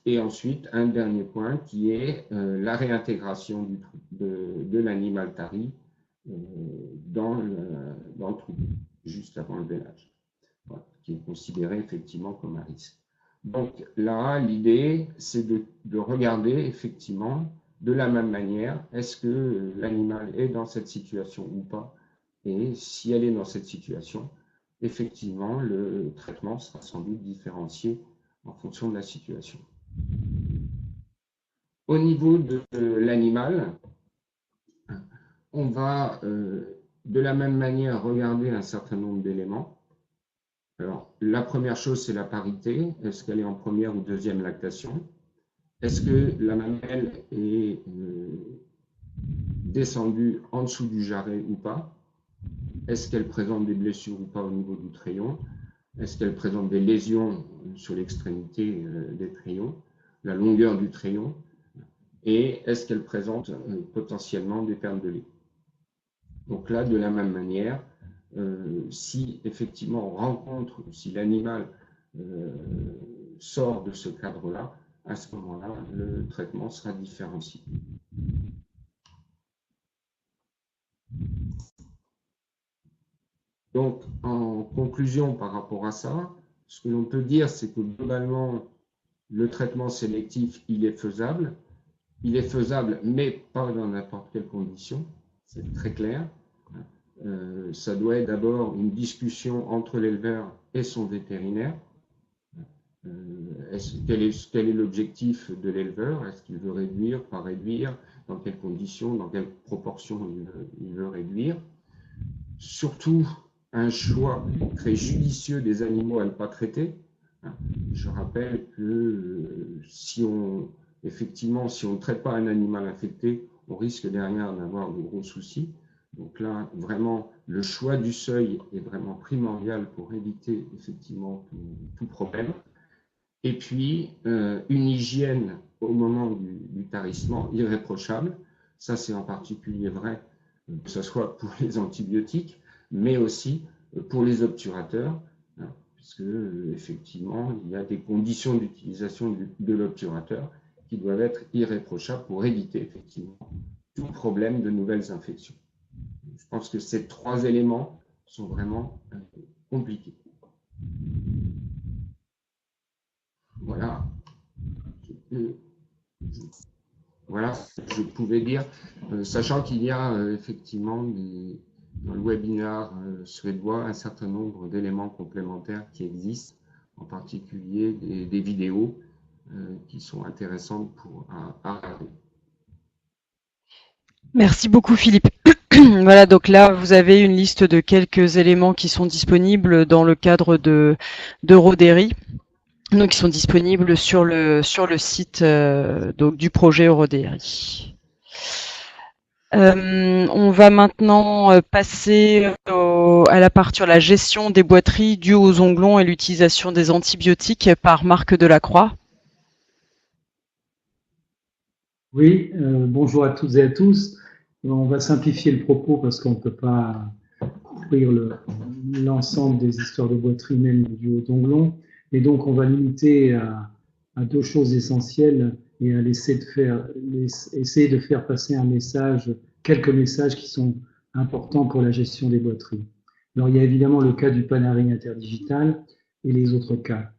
Et ensuite, un dernier point qui est la réintégration de l'animal tari dans le trou, juste avant le vélage, voilà, qui est considéré effectivement comme un risque. Donc là, l'idée, c'est de regarder effectivement de la même manière, est-ce que l'animal est dans cette situation ou pas? Et si elle est dans cette situation, effectivement, le traitement sera sans doute différencié en fonction de la situation. Au niveau de l'animal, on va de la même manière regarder un certain nombre d'éléments. Alors, la première chose, c'est la parité. Est-ce qu'elle est en première ou deuxième lactation? Est-ce que la mamelle est descendue en dessous du jarret ou pas? Est-ce qu'elle présente des blessures ou pas au niveau du treillon? Est-ce qu'elle présente des lésions sur l'extrémité des trayons, la longueur du treillon? Et est-ce qu'elle présente potentiellement des pertes de lait? Donc là, de la même manière, si effectivement on rencontre, si l'animal sort de ce cadre-là, à ce moment-là, le traitement sera différencié. Donc, en conclusion par rapport à ça, ce que l'on peut dire, c'est que globalement, le traitement sélectif, il est faisable. Il est faisable, mais pas dans n'importe quelle condition, c'est très clair. Ça doit être d'abord une discussion entre l'éleveur et son vétérinaire. Quel est l'objectif de l'éleveur? Est-ce qu'il veut réduire, pas réduire? Dans quelles conditions, dans quelle proportion il veut réduire? Surtout, un choix très judicieux des animaux à ne pas traiter. Je rappelle que effectivement, si on ne traite pas un animal infecté, on risque derrière d'avoir de gros soucis. Donc là, vraiment, le choix du seuil est vraiment primordial pour éviter effectivement tout problème. Et puis, une hygiène au moment du tarissement irréprochable. Ça, c'est en particulier vrai, que ce soit pour les antibiotiques, mais aussi pour les obturateurs, puisque effectivement, il y a des conditions d'utilisation de l'obturateur qui doivent être irréprochables pour éviter effectivement tout problème de nouvelles infections. Je pense que ces trois éléments sont vraiment compliqués. Voilà. Voilà ce que je pouvais dire, sachant qu'il y a effectivement dans le webinaire suédois un certain nombre d'éléments complémentaires qui existent, en particulier des vidéos qui sont intéressantes à regarder. Merci beaucoup Philippe. Voilà, donc là vous avez une liste de quelques éléments qui sont disponibles dans le cadre d'Eurodery. Donc, ils sont disponibles sur le site donc, du projet Eurodery. On va maintenant passer à la partie sur la gestion des boiteries dues aux onglons et l'utilisation des antibiotiques par Marc Delacroix. Oui, bonjour à toutes et à tous. On va simplifier le propos parce qu'on ne peut pas couvrir l'ensemble des histoires de boiterie même dues aux onglons. Et donc, on va limiter à deux choses essentielles et à essayer de faire passer quelques messages qui sont importants pour la gestion des boiteries. Alors, il y a évidemment le cas du Panarin interdigital et les autres cas.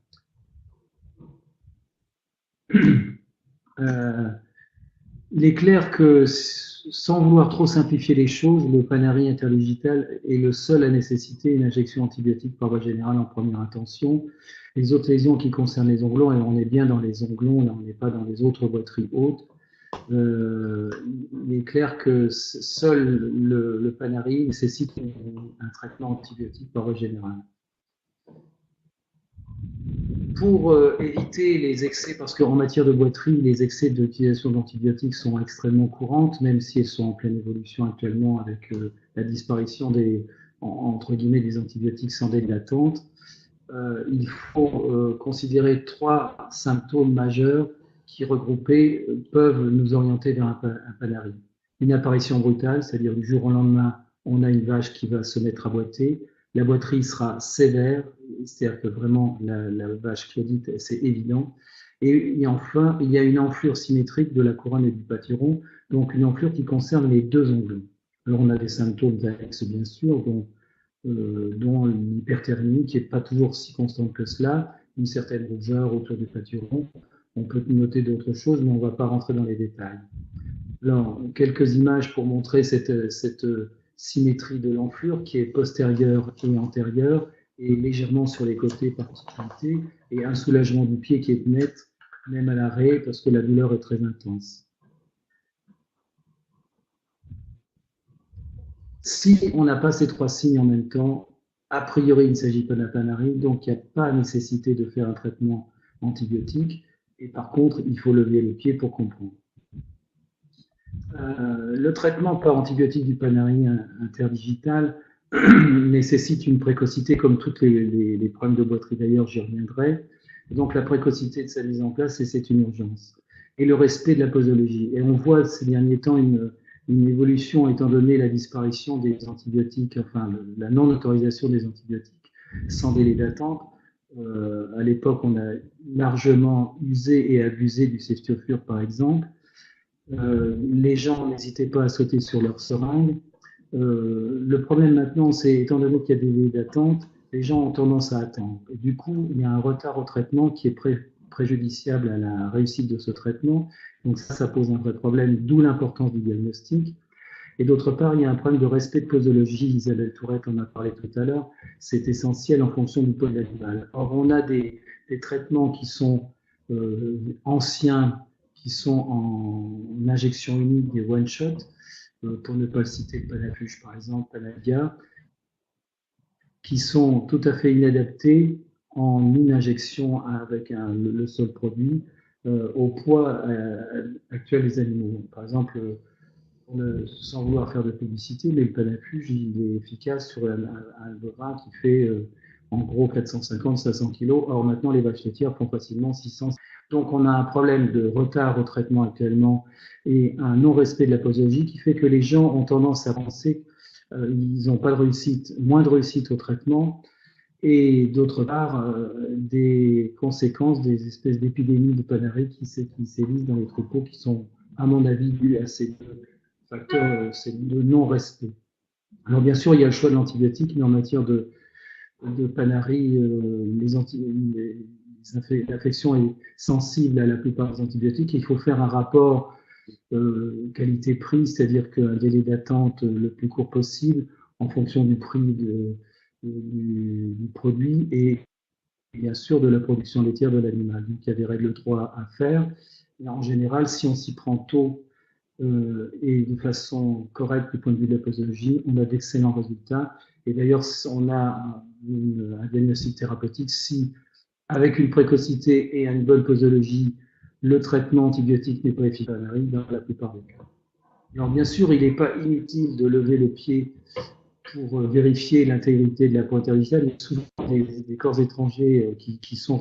Il est clair que, sans vouloir trop simplifier les choses, le Panarin interdigital est le seul à nécessiter une injection antibiotique par voie générale en première intention. Les autres lésions qui concernent les onglons, et on est bien dans les onglons, là on n'est pas dans les autres boiteries hautes, il est clair que seul le Panarin nécessite un traitement antibiotique par voie générale. Pour éviter les excès, parce qu'en matière de boiterie, les excès d'utilisation d'antibiotiques sont extrêmement courantes, même si elles sont en pleine évolution actuellement avec la disparition entre guillemets, des antibiotiques sans délai d'attente. Il faut considérer trois symptômes majeurs qui, regroupés, peuvent nous orienter vers un Panarin. Une apparition brutale, c'est-à-dire du jour au lendemain, on a une vache qui va se mettre à boiter. La boiterie sera sévère, c'est-à-dire que vraiment la vache claudite, c'est évident. Et enfin, il y a une enflure symétrique de la couronne et du pâturon, donc une enflure qui concerne les deux onglons. Alors on a des symptômes annexes bien sûr, dont l'hyperthermie qui n'est pas toujours si constante que cela, une certaine rougeur autour du pâturon. On peut noter d'autres choses, mais on ne va pas rentrer dans les détails. Alors, quelques images pour montrer cette symétrie de l'enflure qui est postérieure et antérieure et légèrement sur les côtés particularité et un soulagement du pied qui est net, même à l'arrêt, parce que la douleur est très intense. Si on n'a pas ces trois signes en même temps, a priori, il ne s'agit pas d'un panarie, donc il n'y a pas nécessité de faire un traitement antibiotique. Et par contre, il faut lever le pied pour comprendre. Le traitement par antibiotique du panarie interdigital nécessite une précocité, comme tous les problèmes de boiterie d'ailleurs, j'y reviendrai. Donc la précocité de sa mise en place, et c'est une urgence. Et le respect de la posologie. Et on voit ces derniers temps une évolution étant donné la disparition des antibiotiques, enfin la non-autorisation des antibiotiques sans délai d'attente. À l'époque, on a largement usé et abusé du ceftiofur, par exemple. Les gens n'hésitaient pas à sauter sur leur seringue. Le problème maintenant, c'est étant donné qu'il y a des délais d'attente, les gens ont tendance à attendre. Et du coup, il y a un retard au traitement qui est préjudiciable à la réussite de ce traitement. Donc ça pose un vrai problème, d'où l'importance du diagnostic. Et d'autre part, il y a un problème de respect de posologie. Isabelle Tourette en a parlé tout à l'heure. C'est essentiel en fonction du poids de l'animal. Or, on a des traitements qui sont anciens, qui sont en injection unique, des one-shot, pour ne pas le citer, le Panafuge par exemple, Panagia, qui sont tout à fait inadaptés en une injection avec le seul produit au poids actuel des animaux. Par exemple, sans vouloir faire de publicité, mais le Panafuge, il est efficace sur un bovin qui fait en gros 450-500 kg. Or maintenant, les vaches laitières font facilement 600. Donc on a un problème de retard au traitement actuellement et un non-respect de la posologie qui fait que les gens ont tendance à penser ils n'ont pas de réussite, moins de réussite au traitement et d'autre part des conséquences des espèces d'épidémies de panarie qui sévissent dans les troupeaux qui sont à mon avis dus à ces deux facteurs de non-respect. Alors bien sûr il y a le choix de l'antibiotique, mais en matière de panarie, l'infection est sensible à la plupart des antibiotiques. Il faut faire un rapport qualité-prix, c'est-à-dire qu'un délai d'attente le plus court possible en fonction du prix du produit et bien sûr de la production laitière de l'animal. Donc il y a des règles 3 à faire. Et en général, si on s'y prend tôt et de façon correcte du point de vue de la posologie, on a d'excellents résultats. Et d'ailleurs, on a un diagnostic thérapeutique si, avec une précocité et une bonne posologie, le traitement antibiotique n'est pas efficace dans la plupart des cas. Alors bien sûr, il n'est pas inutile de lever le pied pour vérifier l'intégrité de la pointe cervicale. Il y a souvent des corps étrangers qui sont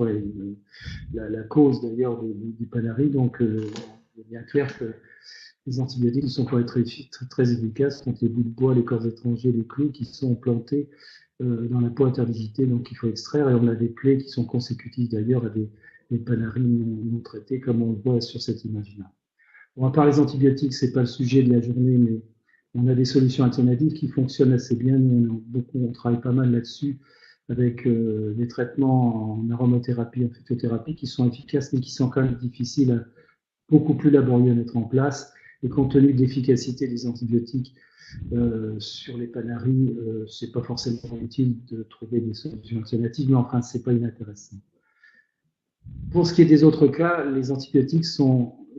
la cause d'ailleurs du panarie. Donc il est bien clair que les antibiotiques ne sont pas très efficaces contre les bouts de bois, les corps étrangers, les clous qui sont plantés dans la peau interdigitée, donc il faut extraire, et on a des plaies qui sont consécutives d'ailleurs à des panaries non traitées, comme on le voit sur cette image-là. Bon, à part les antibiotiques, c'est pas le sujet de la journée, mais on a des solutions alternatives qui fonctionnent assez bien. Nous, on travaille pas mal là-dessus, avec des traitements en aromathérapie, en phytothérapie, qui sont efficaces, mais qui sont quand même difficiles, beaucoup plus laborieux à mettre en place, et compte tenu de l'efficacité des antibiotiques, sur les panaries, c'est pas forcément utile de trouver des solutions alternatives, mais enfin, c'est pas inintéressant. Pour ce qui est des autres cas, les antibiotiques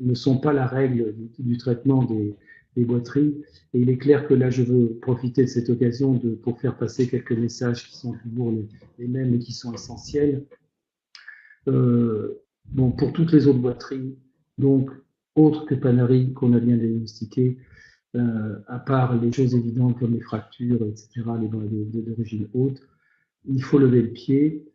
ne sont pas la règle du traitement des boiteries. Et il est clair que là, je veux profiter de cette occasion pour faire passer quelques messages qui sont toujours les mêmes, mais qui sont essentiels. Bon, pour toutes les autres boiteries, donc autres que panaries qu'on a bien diagnostiquées, à part les choses évidentes comme les fractures, etc., les d'origine haute, il faut lever le pied,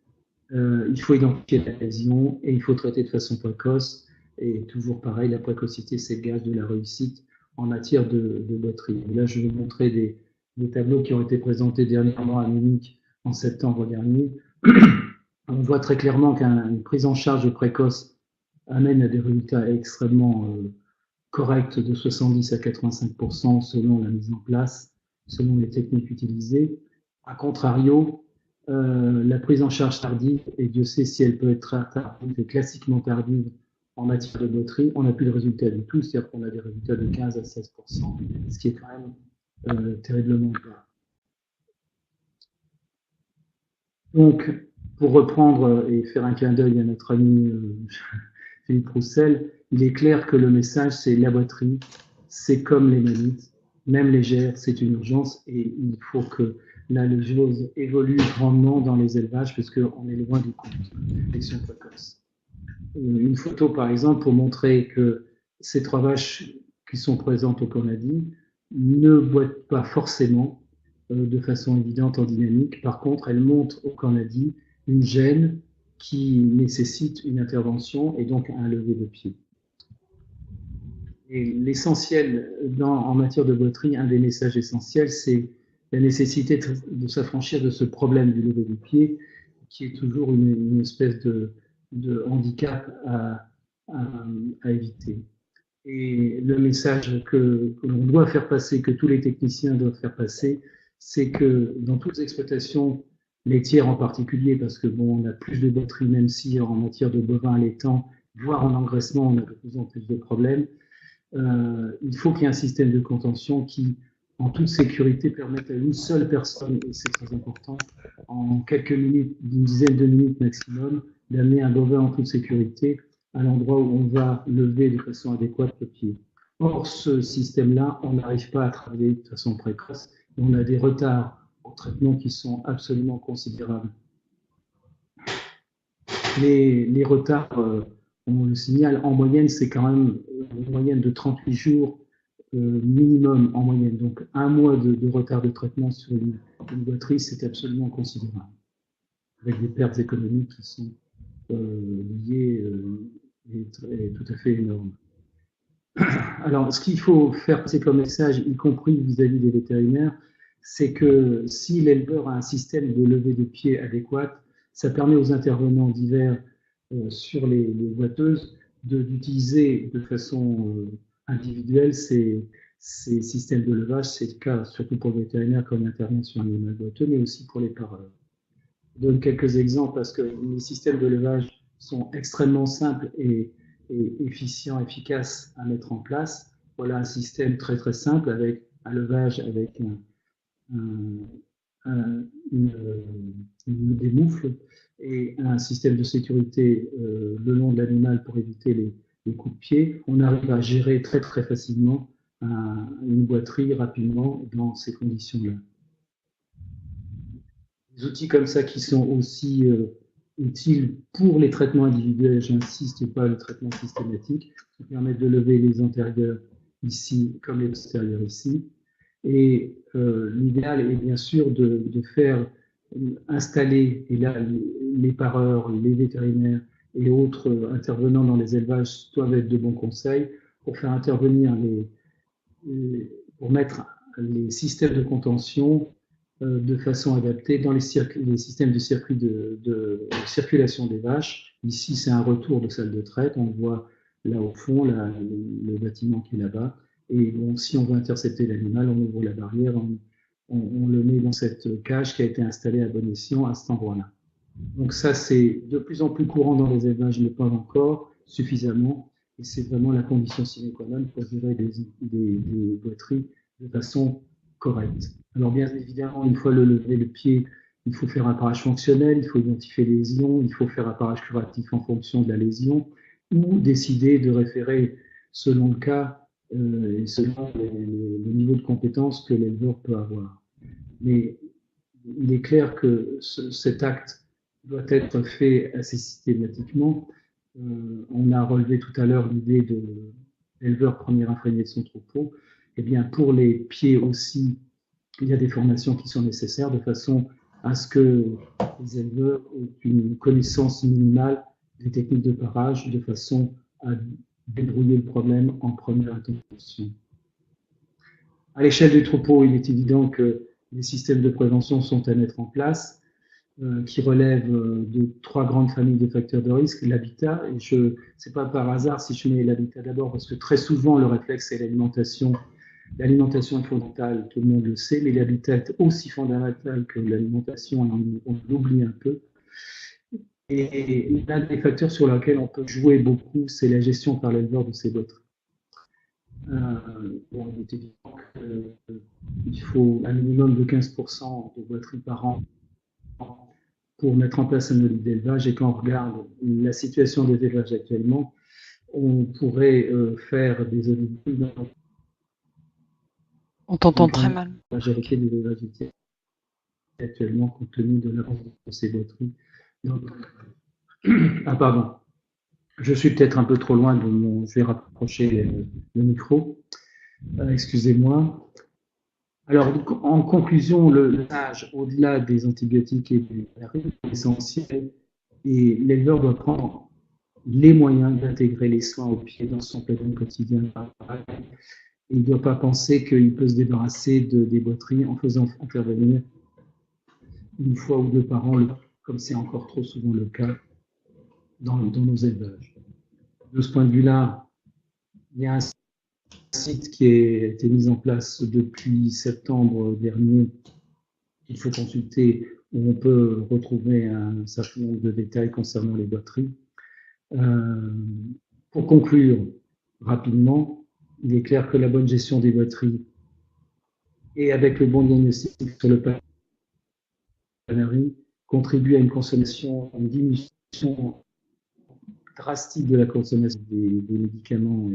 il faut identifier la lésion et il faut traiter de façon précoce. Et toujours pareil, la précocité, c'est le gage de la réussite en matière de boiterie. Et là, je vais vous montrer des tableaux qui ont été présentés dernièrement à Munich en septembre dernier. On voit très clairement qu'une prise en charge précoce amène à des résultats extrêmement correcte de 70 à 85% selon la mise en place, selon les techniques utilisées. A contrario, la prise en charge tardive, et Dieu sait si elle peut être tardive et classiquement tardive en matière de botterie, on n'a plus de résultats du tout, c'est-à-dire qu'on a des résultats de 15 à 16%, ce qui est quand même terriblement bas. Donc, pour reprendre et faire un clin d'œil à notre ami Philippe Roussel, il est clair que le message, c'est la boîterie, c'est comme les manites, même légère, c'est une urgence et il faut que là, les choses évoluent grandement dans les élevages puisqu'on est loin du compte. Détection précoce. Une photo, par exemple, pour montrer que ces 3 vaches qui sont présentes au Cornadi ne boitent pas forcément de façon évidente en dynamique. Par contre, elles montrent au Cornadi une gêne qui nécessite une intervention et donc un lever de pied. Et l'essentiel en matière de boiterie, un des messages essentiels, c'est la nécessité de s'affranchir de ce problème du lever du pied, qui est toujours une espèce de handicap à éviter. Et le message que l'on doit faire passer, que tous les techniciens doivent faire passer, c'est que dans toutes les exploitations laitières en particulier, parce que bon, on a plus de boiterie, même si en matière de bovins allaitants, voire en engraissement, on a de plus en plus de problèmes. Il faut qu'il y ait un système de contention qui, en toute sécurité, permette à une seule personne, et c'est très important, en quelques minutes, d'une dizaine de minutes maximum, d'amener un bovin en toute sécurité à l'endroit où on va lever de façon adéquate le pied. Or, ce système-là, on n'arrive pas à travailler de façon précoce, et on a des retards au traitement qui sont absolument considérables. Les retards, on le signale, en moyenne, c'est quand même une moyenne de 38 jours minimum en moyenne. Donc, 1 mois de retard de traitement sur une boiterie, c'est absolument considérable, avec des pertes économiques qui sont liées et tout à fait énormes. Alors, ce qu'il faut faire passer comme message, y compris vis-à-vis des vétérinaires, c'est que si l'éleveur a un système de levée de pied adéquat, ça permet aux intervenants divers sur les boiteuses d'utiliser de façon individuelle ces systèmes de levage. C'est le cas surtout pour le vétérinaire quand il intervient sur un animal boiteux, mais aussi pour les pareurs. Je donne quelques exemples parce que les systèmes de levage sont extrêmement simples et efficients, efficaces à mettre en place. Voilà un système très très simple avec un levage avec des moufles et un système de sécurité le long de l'animal pour éviter les coups de pied. On arrive à gérer très très facilement une boiterie rapidement dans ces conditions-là. Des outils comme ça qui sont aussi utiles pour les traitements individuels, j'insiste pas, le traitement systématique, qui permettent de lever les antérieurs ici comme les postérieurs ici. Et l'idéal est bien sûr de faire installer, et là les pareurs, les vétérinaires et autres intervenants dans les élevages doivent être de bons conseils pour faire intervenir pour mettre les systèmes de contention de façon adaptée dans les systèmes de circuit de circulation des vaches. Ici, c'est un retour de salle de traite. On voit là au fond le bâtiment qui est là-bas. Et bon, si on veut intercepter l'animal, on ouvre la barrière, on le met dans cette cage qui a été installée à bon escient à cet endroit-là. Donc ça, c'est de plus en plus courant dans les élevages, mais pas encore suffisamment. Et c'est vraiment la condition sine qua non pour gérer des boiteries de façon correcte. Alors bien évidemment, une fois levé le pied, il faut faire un parage fonctionnel, il faut identifier les lésions, il faut faire un parage curatif en fonction de la lésion, ou décider de référer selon le cas et selon le niveau de compétence que l'éleveur peut avoir. Mais il est clair que cet acte doit être fait assez systématiquement. On a relevé tout à l'heure l'idée de l'éleveur premier imprégné de son troupeau. Eh bien, pour les pieds aussi, il y a des formations qui sont nécessaires de façon à ce que les éleveurs aient une connaissance minimale des techniques de parage de façon à débrouiller le problème en première intention. À l'échelle du troupeau, il est évident que les systèmes de prévention sont à mettre en place. qui relèvent de 3 grandes familles de facteurs de risque. L'habitat, et c'est pas par hasard si je mets l'habitat d'abord, parce que très souvent le réflexe c'est l'alimentation. L'alimentation est fondamentale, tout le monde le sait, mais l'habitat est aussi fondamental que l'alimentation, on l'oublie un peu. Et l'un des facteurs sur lesquels on peut jouer beaucoup, c'est la gestion par l'éleveur de ces boîteries. Bon, il est évident qu'il faut un minimum de 15% de boîteries par an pour mettre en place un modèle d'élevage. Et quand on regarde la situation des élevages actuellement, on pourrait faire des oliviers. On t'entend très mal. La majorité des élevages actuellement, compte tenu de l'avance de ces boîteries. Donc, ah, pardon. Je suis peut-être un peu trop loin de mon. Je vais rapprocher le micro. Excusez-moi. Alors, en conclusion, le message, au-delà des antibiotiques et du est essentiel, et l'éleveur doit prendre les moyens d'intégrer les soins au pied dans son planning quotidien. Il ne doit pas penser qu'il peut se débarrasser des boîteries en faisant intervenir une fois ou deux par an, comme c'est encore trop souvent le cas dans nos élevages. De ce point de vue-là, il y a un site qui a été mis en place depuis septembre dernier, qu'il faut consulter, où on peut retrouver un certain nombre de détails concernant les boîteries. Pour conclure rapidement, il est clair que la bonne gestion des boîteries et avec le bon diagnostic sur le panarie contribue à une diminution drastique de la consommation des médicaments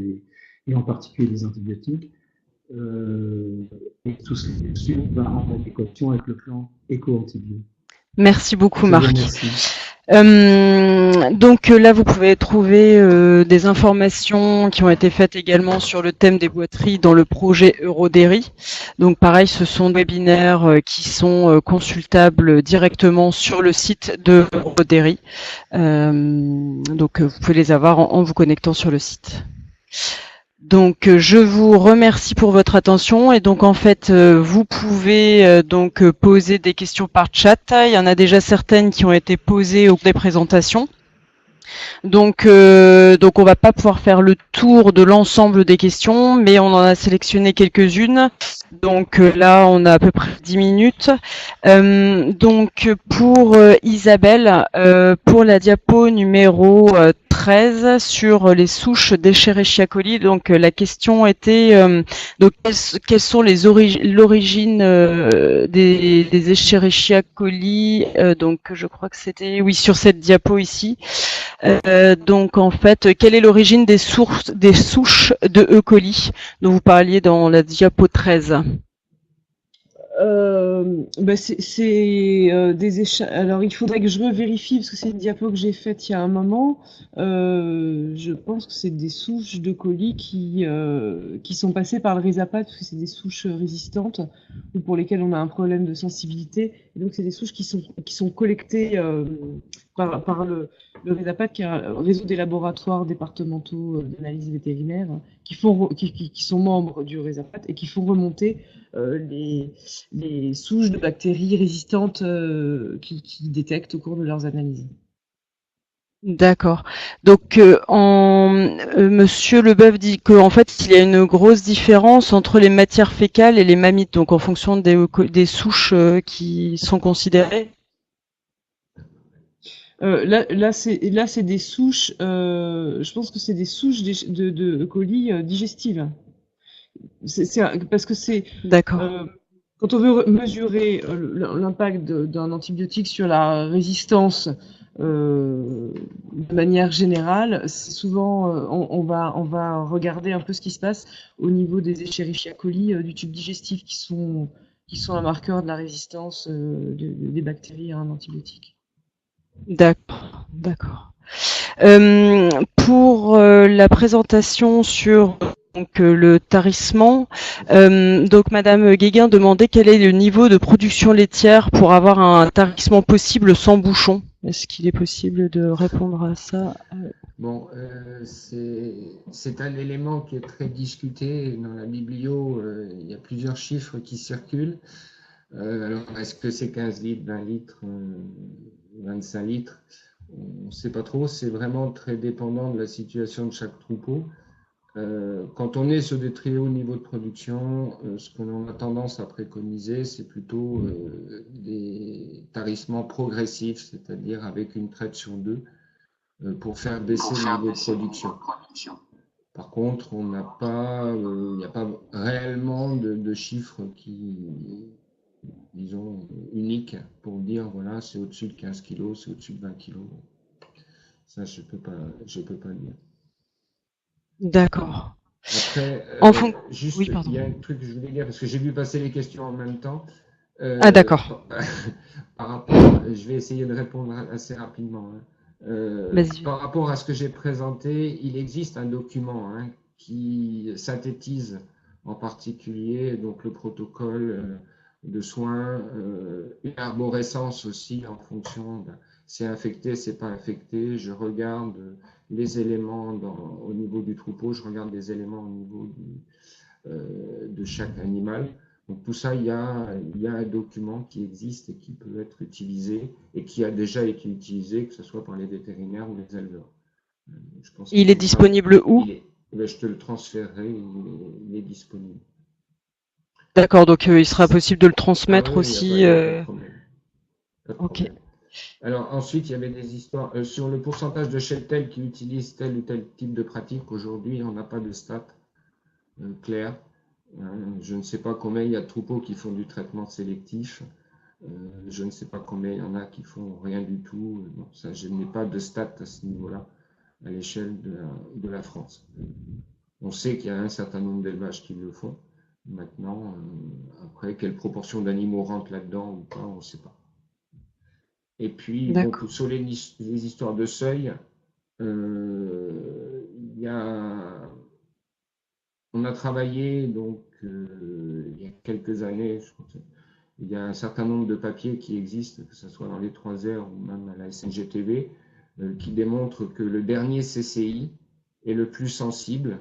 et en particulier des antibiotiques. Et tout ceci va en adéquation avec le plan éco-antibio. Merci beaucoup, Marc. Donc là, vous pouvez trouver des informations qui ont été faites également sur le thème des boîteries dans le projet Eurodairy. Donc pareil, ce sont des webinaires qui sont consultables directement sur le site de Eurodairy. Donc vous pouvez les avoir en vous connectant sur le site. Donc je vous remercie pour votre attention et donc en fait vous pouvez donc poser des questions par chat. Il y en a déjà certaines qui ont été posées au cours des présentations. Donc on va pas pouvoir faire le tour de l'ensemble des questions, mais on en a sélectionné quelques-unes. Donc là on a à peu près 10 minutes. Donc pour Isabelle, pour la diapo numéro 13 sur les souches d'Escherichia coli. Donc la question était donc quelles sont l'origine des Escherichia coli. Donc je crois que c'était sur cette diapo ici. Donc en fait, quelle est l'origine des souches de E. coli dont vous parliez dans la diapo 13? Alors il faudrait que je revérifie parce que c'est une diapo que j'ai faite il y a un moment. Je pense que c'est des souches de colis qui sont passées par le Résapate parce que c'est des souches résistantes ou pour lesquelles on a un problème de sensibilité. Et donc c'est des souches qui sont collectées par le Résapate, qui est un réseau des laboratoires départementaux d'analyse vétérinaire qui sont membres du Résapate et qui font remonter les souches de bactéries résistantes qu'ils détectent au cours de leurs analyses. D'accord. Donc, Monsieur Leboeuf dit qu'en fait, il y a une grosse différence entre les matières fécales et les mammites, donc en fonction des souches qui sont considérées. Là, c'est des souches. Je pense que c'est des souches de colis digestives. Parce que c'est. D'accord. Quand on veut mesurer l'impact d'un antibiotique sur la résistance de manière générale, c'est souvent on va regarder un peu ce qui se passe au niveau des Escherichia coli du tube digestif qui sont un marqueur de la résistance des bactéries à un antibiotique. D'accord, d'accord. Pour la présentation sur le tarissement, donc Madame Guéguin demandait quel est le niveau de production laitière pour avoir un tarissement possible sans bouchon. Est-ce qu'il est possible de répondre à ça? Bon, c'est un élément qui est très discuté dans la biblio. Il y a plusieurs chiffres qui circulent. Alors, est-ce que c'est 15 litres, 20 litres, 25 litres? On ne sait pas trop. C'est vraiment très dépendant de la situation de chaque troupeau. Quand on est sur des très hauts niveaux de production, ce qu'on a tendance à préconiser, c'est plutôt des tarissements progressifs, c'est-à-dire avec une traite sur deux, pour faire baisser le niveau de production. Par contre, il n'y a pas réellement de chiffres qui, disons, uniques pour dire, voilà, c'est au-dessus de 15 kg, c'est au-dessus de 20 kg. Ça, je peux pas dire. D'accord. Après, juste, oui, pardon. il y a un truc que je voulais dire, parce que j'ai vu passer les questions en même temps. Ah, d'accord. Par rapport, je vais essayer de répondre assez rapidement. Par rapport à ce que j'ai présenté, il existe un document qui synthétise en particulier donc le protocole de soins, une arborescence aussi en fonction de c'est infecté, c'est pas infecté. Je regarde les éléments au niveau du troupeau, je regarde les éléments au niveau de chaque animal. Donc tout ça, il y a un document qui existe et qui peut être utilisé et qui a déjà été utilisé, que ce soit par les vétérinaires ou les éleveurs. Je pense il est disponible où? Je te le transférerai, il est disponible. D'accord, donc il sera possible de le transmettre aussi. Il y a pas de problème. Ok. Alors ensuite, il y avait des histoires sur le pourcentage de cheptels qui utilisent tel ou tel type de pratique. Aujourd'hui, on n'a pas de stats claires. Je ne sais pas combien il y a de troupeaux qui font du traitement sélectif. Je ne sais pas combien il y en a qui font rien du tout. Bon, ça, je n'ai pas de stats à ce niveau-là à l'échelle de la France. On sait qu'il y a un certain nombre d'élevages qui le font. Maintenant, après, quelle proportion d'animaux rentrent là-dedans ou pas, on ne sait pas. Et puis, donc, sur les histoires de seuil, on a travaillé donc il y a quelques années, je crois il y a un certain nombre de papiers qui existent, que ce soit dans les 3R ou même à la SNGTV, qui démontrent que le dernier CCI est le plus sensible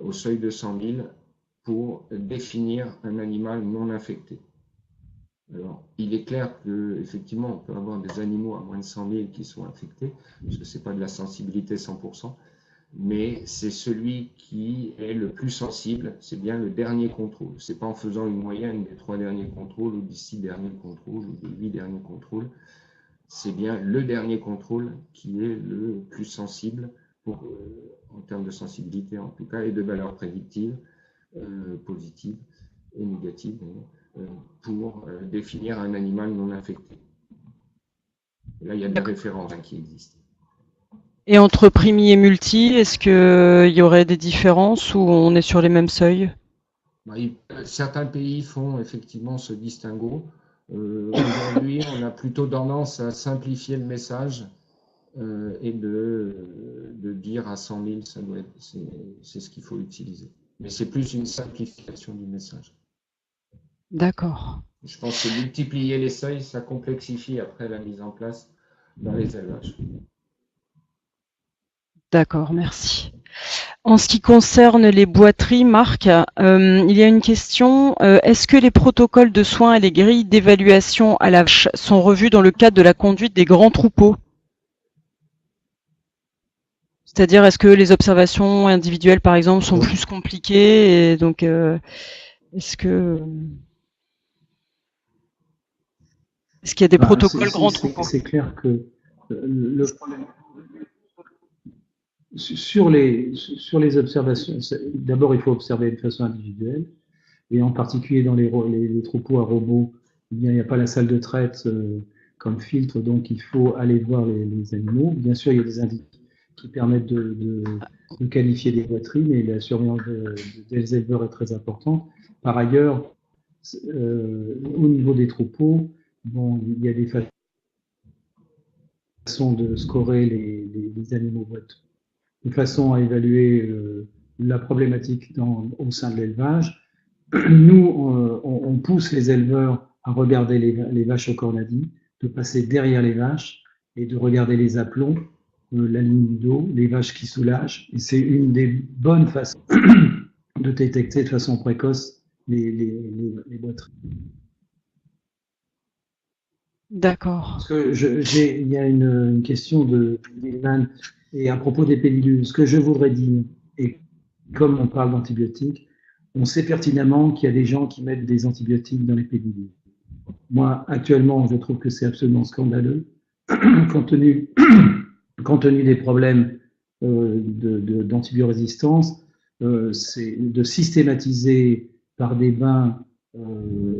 au seuil de 100 000 pour définir un animal non infecté. Alors, il est clair qu'effectivement, on peut avoir des animaux à moins de 100 000 qui sont infectés, parce que ce n'est pas de la sensibilité 100%, mais c'est celui qui est le plus sensible, c'est bien le dernier contrôle. Ce n'est pas en faisant une moyenne des 3 derniers contrôles ou des 6 derniers contrôles ou des 8 derniers contrôles, c'est bien le dernier contrôle qui est le plus sensible en termes de sensibilité en tout cas et de valeur prédictive, positive et négative pour définir un animal non infecté. Et là, il y a des références qui existent. Et entre primi et multi, est-ce qu'il y aurait des différences ou on est sur les mêmes seuils? Certains pays font effectivement ce distinguo. Aujourd'hui, on a plutôt tendance à simplifier le message et de dire à 100 000, c'est ce qu'il faut utiliser. Mais c'est plus une simplification du message. D'accord. Je pense que multiplier les seuils, ça complexifie après la mise en place dans les élevages. D'accord, merci. En ce qui concerne les boiteries, Marc, il y a une question. Est-ce que les protocoles de soins et les grilles d'évaluation à la vache sont revus dans le cadre de la conduite des grands troupeaux? C'est-à-dire, est-ce que les observations individuelles, par exemple, sont plus compliquées et donc, est-ce qu'il y a des protocoles grands troupeaux? C'est clair que le problème sur les observations, d'abord il faut observer de façon individuelle, et en particulier dans les troupeaux à robots, il n'y a pas la salle de traite comme filtre, donc il faut aller voir les animaux. Bien sûr, il y a des indicateurs qui permettent de qualifier des boiteries, mais la surveillance des éleveurs est très importante. Par ailleurs, au niveau des troupeaux, bon, il y a des façons de scorer les animaux boiteux, de façon à évaluer la problématique au sein de l'élevage. Nous, on pousse les éleveurs à regarder les vaches au cornadis, de passer derrière les vaches et de regarder les aplombs, la ligne du dos, les vaches qui soulagent. Et c'est une des bonnes façons de détecter de façon précoce les boiteries. D'accord. Parce que il y a une question de Gilman, et à propos des pellules, ce que je voudrais dire, et comme on parle d'antibiotiques, on sait pertinemment qu'il y a des gens qui mettent des antibiotiques dans les pellules. Moi, actuellement, je trouve que c'est absolument scandaleux, compte tenu, compte tenu des problèmes d'antibiorésistance, c'est de systématiser par des bains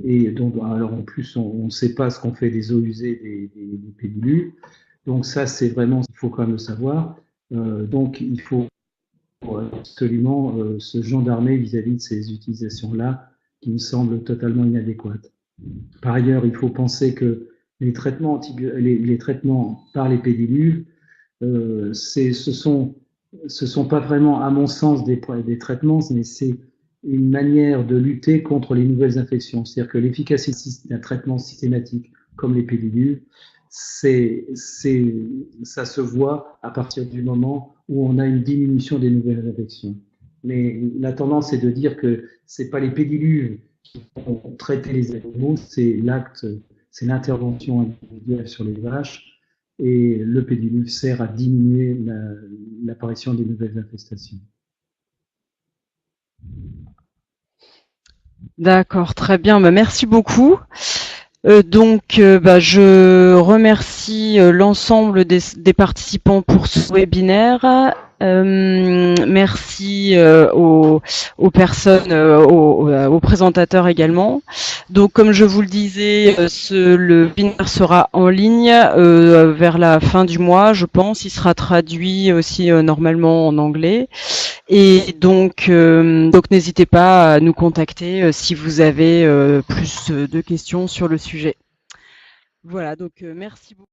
et donc, alors en plus, on ne sait pas ce qu'on fait des eaux usées des pellules. Donc ça, c'est vraiment, il faut quand même le savoir. Donc il faut absolument se gendarmer vis-à-vis de ces utilisations-là qui me semblent totalement inadéquates. Par ailleurs, il faut penser que les traitements, les traitements par les pédiluves, ce sont pas vraiment, à mon sens, des traitements, mais c'est une manière de lutter contre les nouvelles infections. C'est-à-dire que l'efficacité d'un traitement systématique comme les pédiluves, ça se voit à partir du moment où on a une diminution des nouvelles infections. Mais la tendance est de dire que c'est pas les pédiluves qui vont traiter les animaux, c'est l'intervention individuelle sur les vaches, et le pédiluve sert à diminuer l'apparition des nouvelles infestations. D'accord, très bien. Bah, merci beaucoup. Je remercie l'ensemble des participants pour ce webinaire. Merci aux personnes, aux présentateurs également. Donc, comme je vous le disais, le webinaire sera en ligne vers la fin du mois, je pense. Il sera traduit aussi normalement en anglais. Et donc n'hésitez pas à nous contacter si vous avez plus de questions sur le sujet. Voilà, donc merci beaucoup.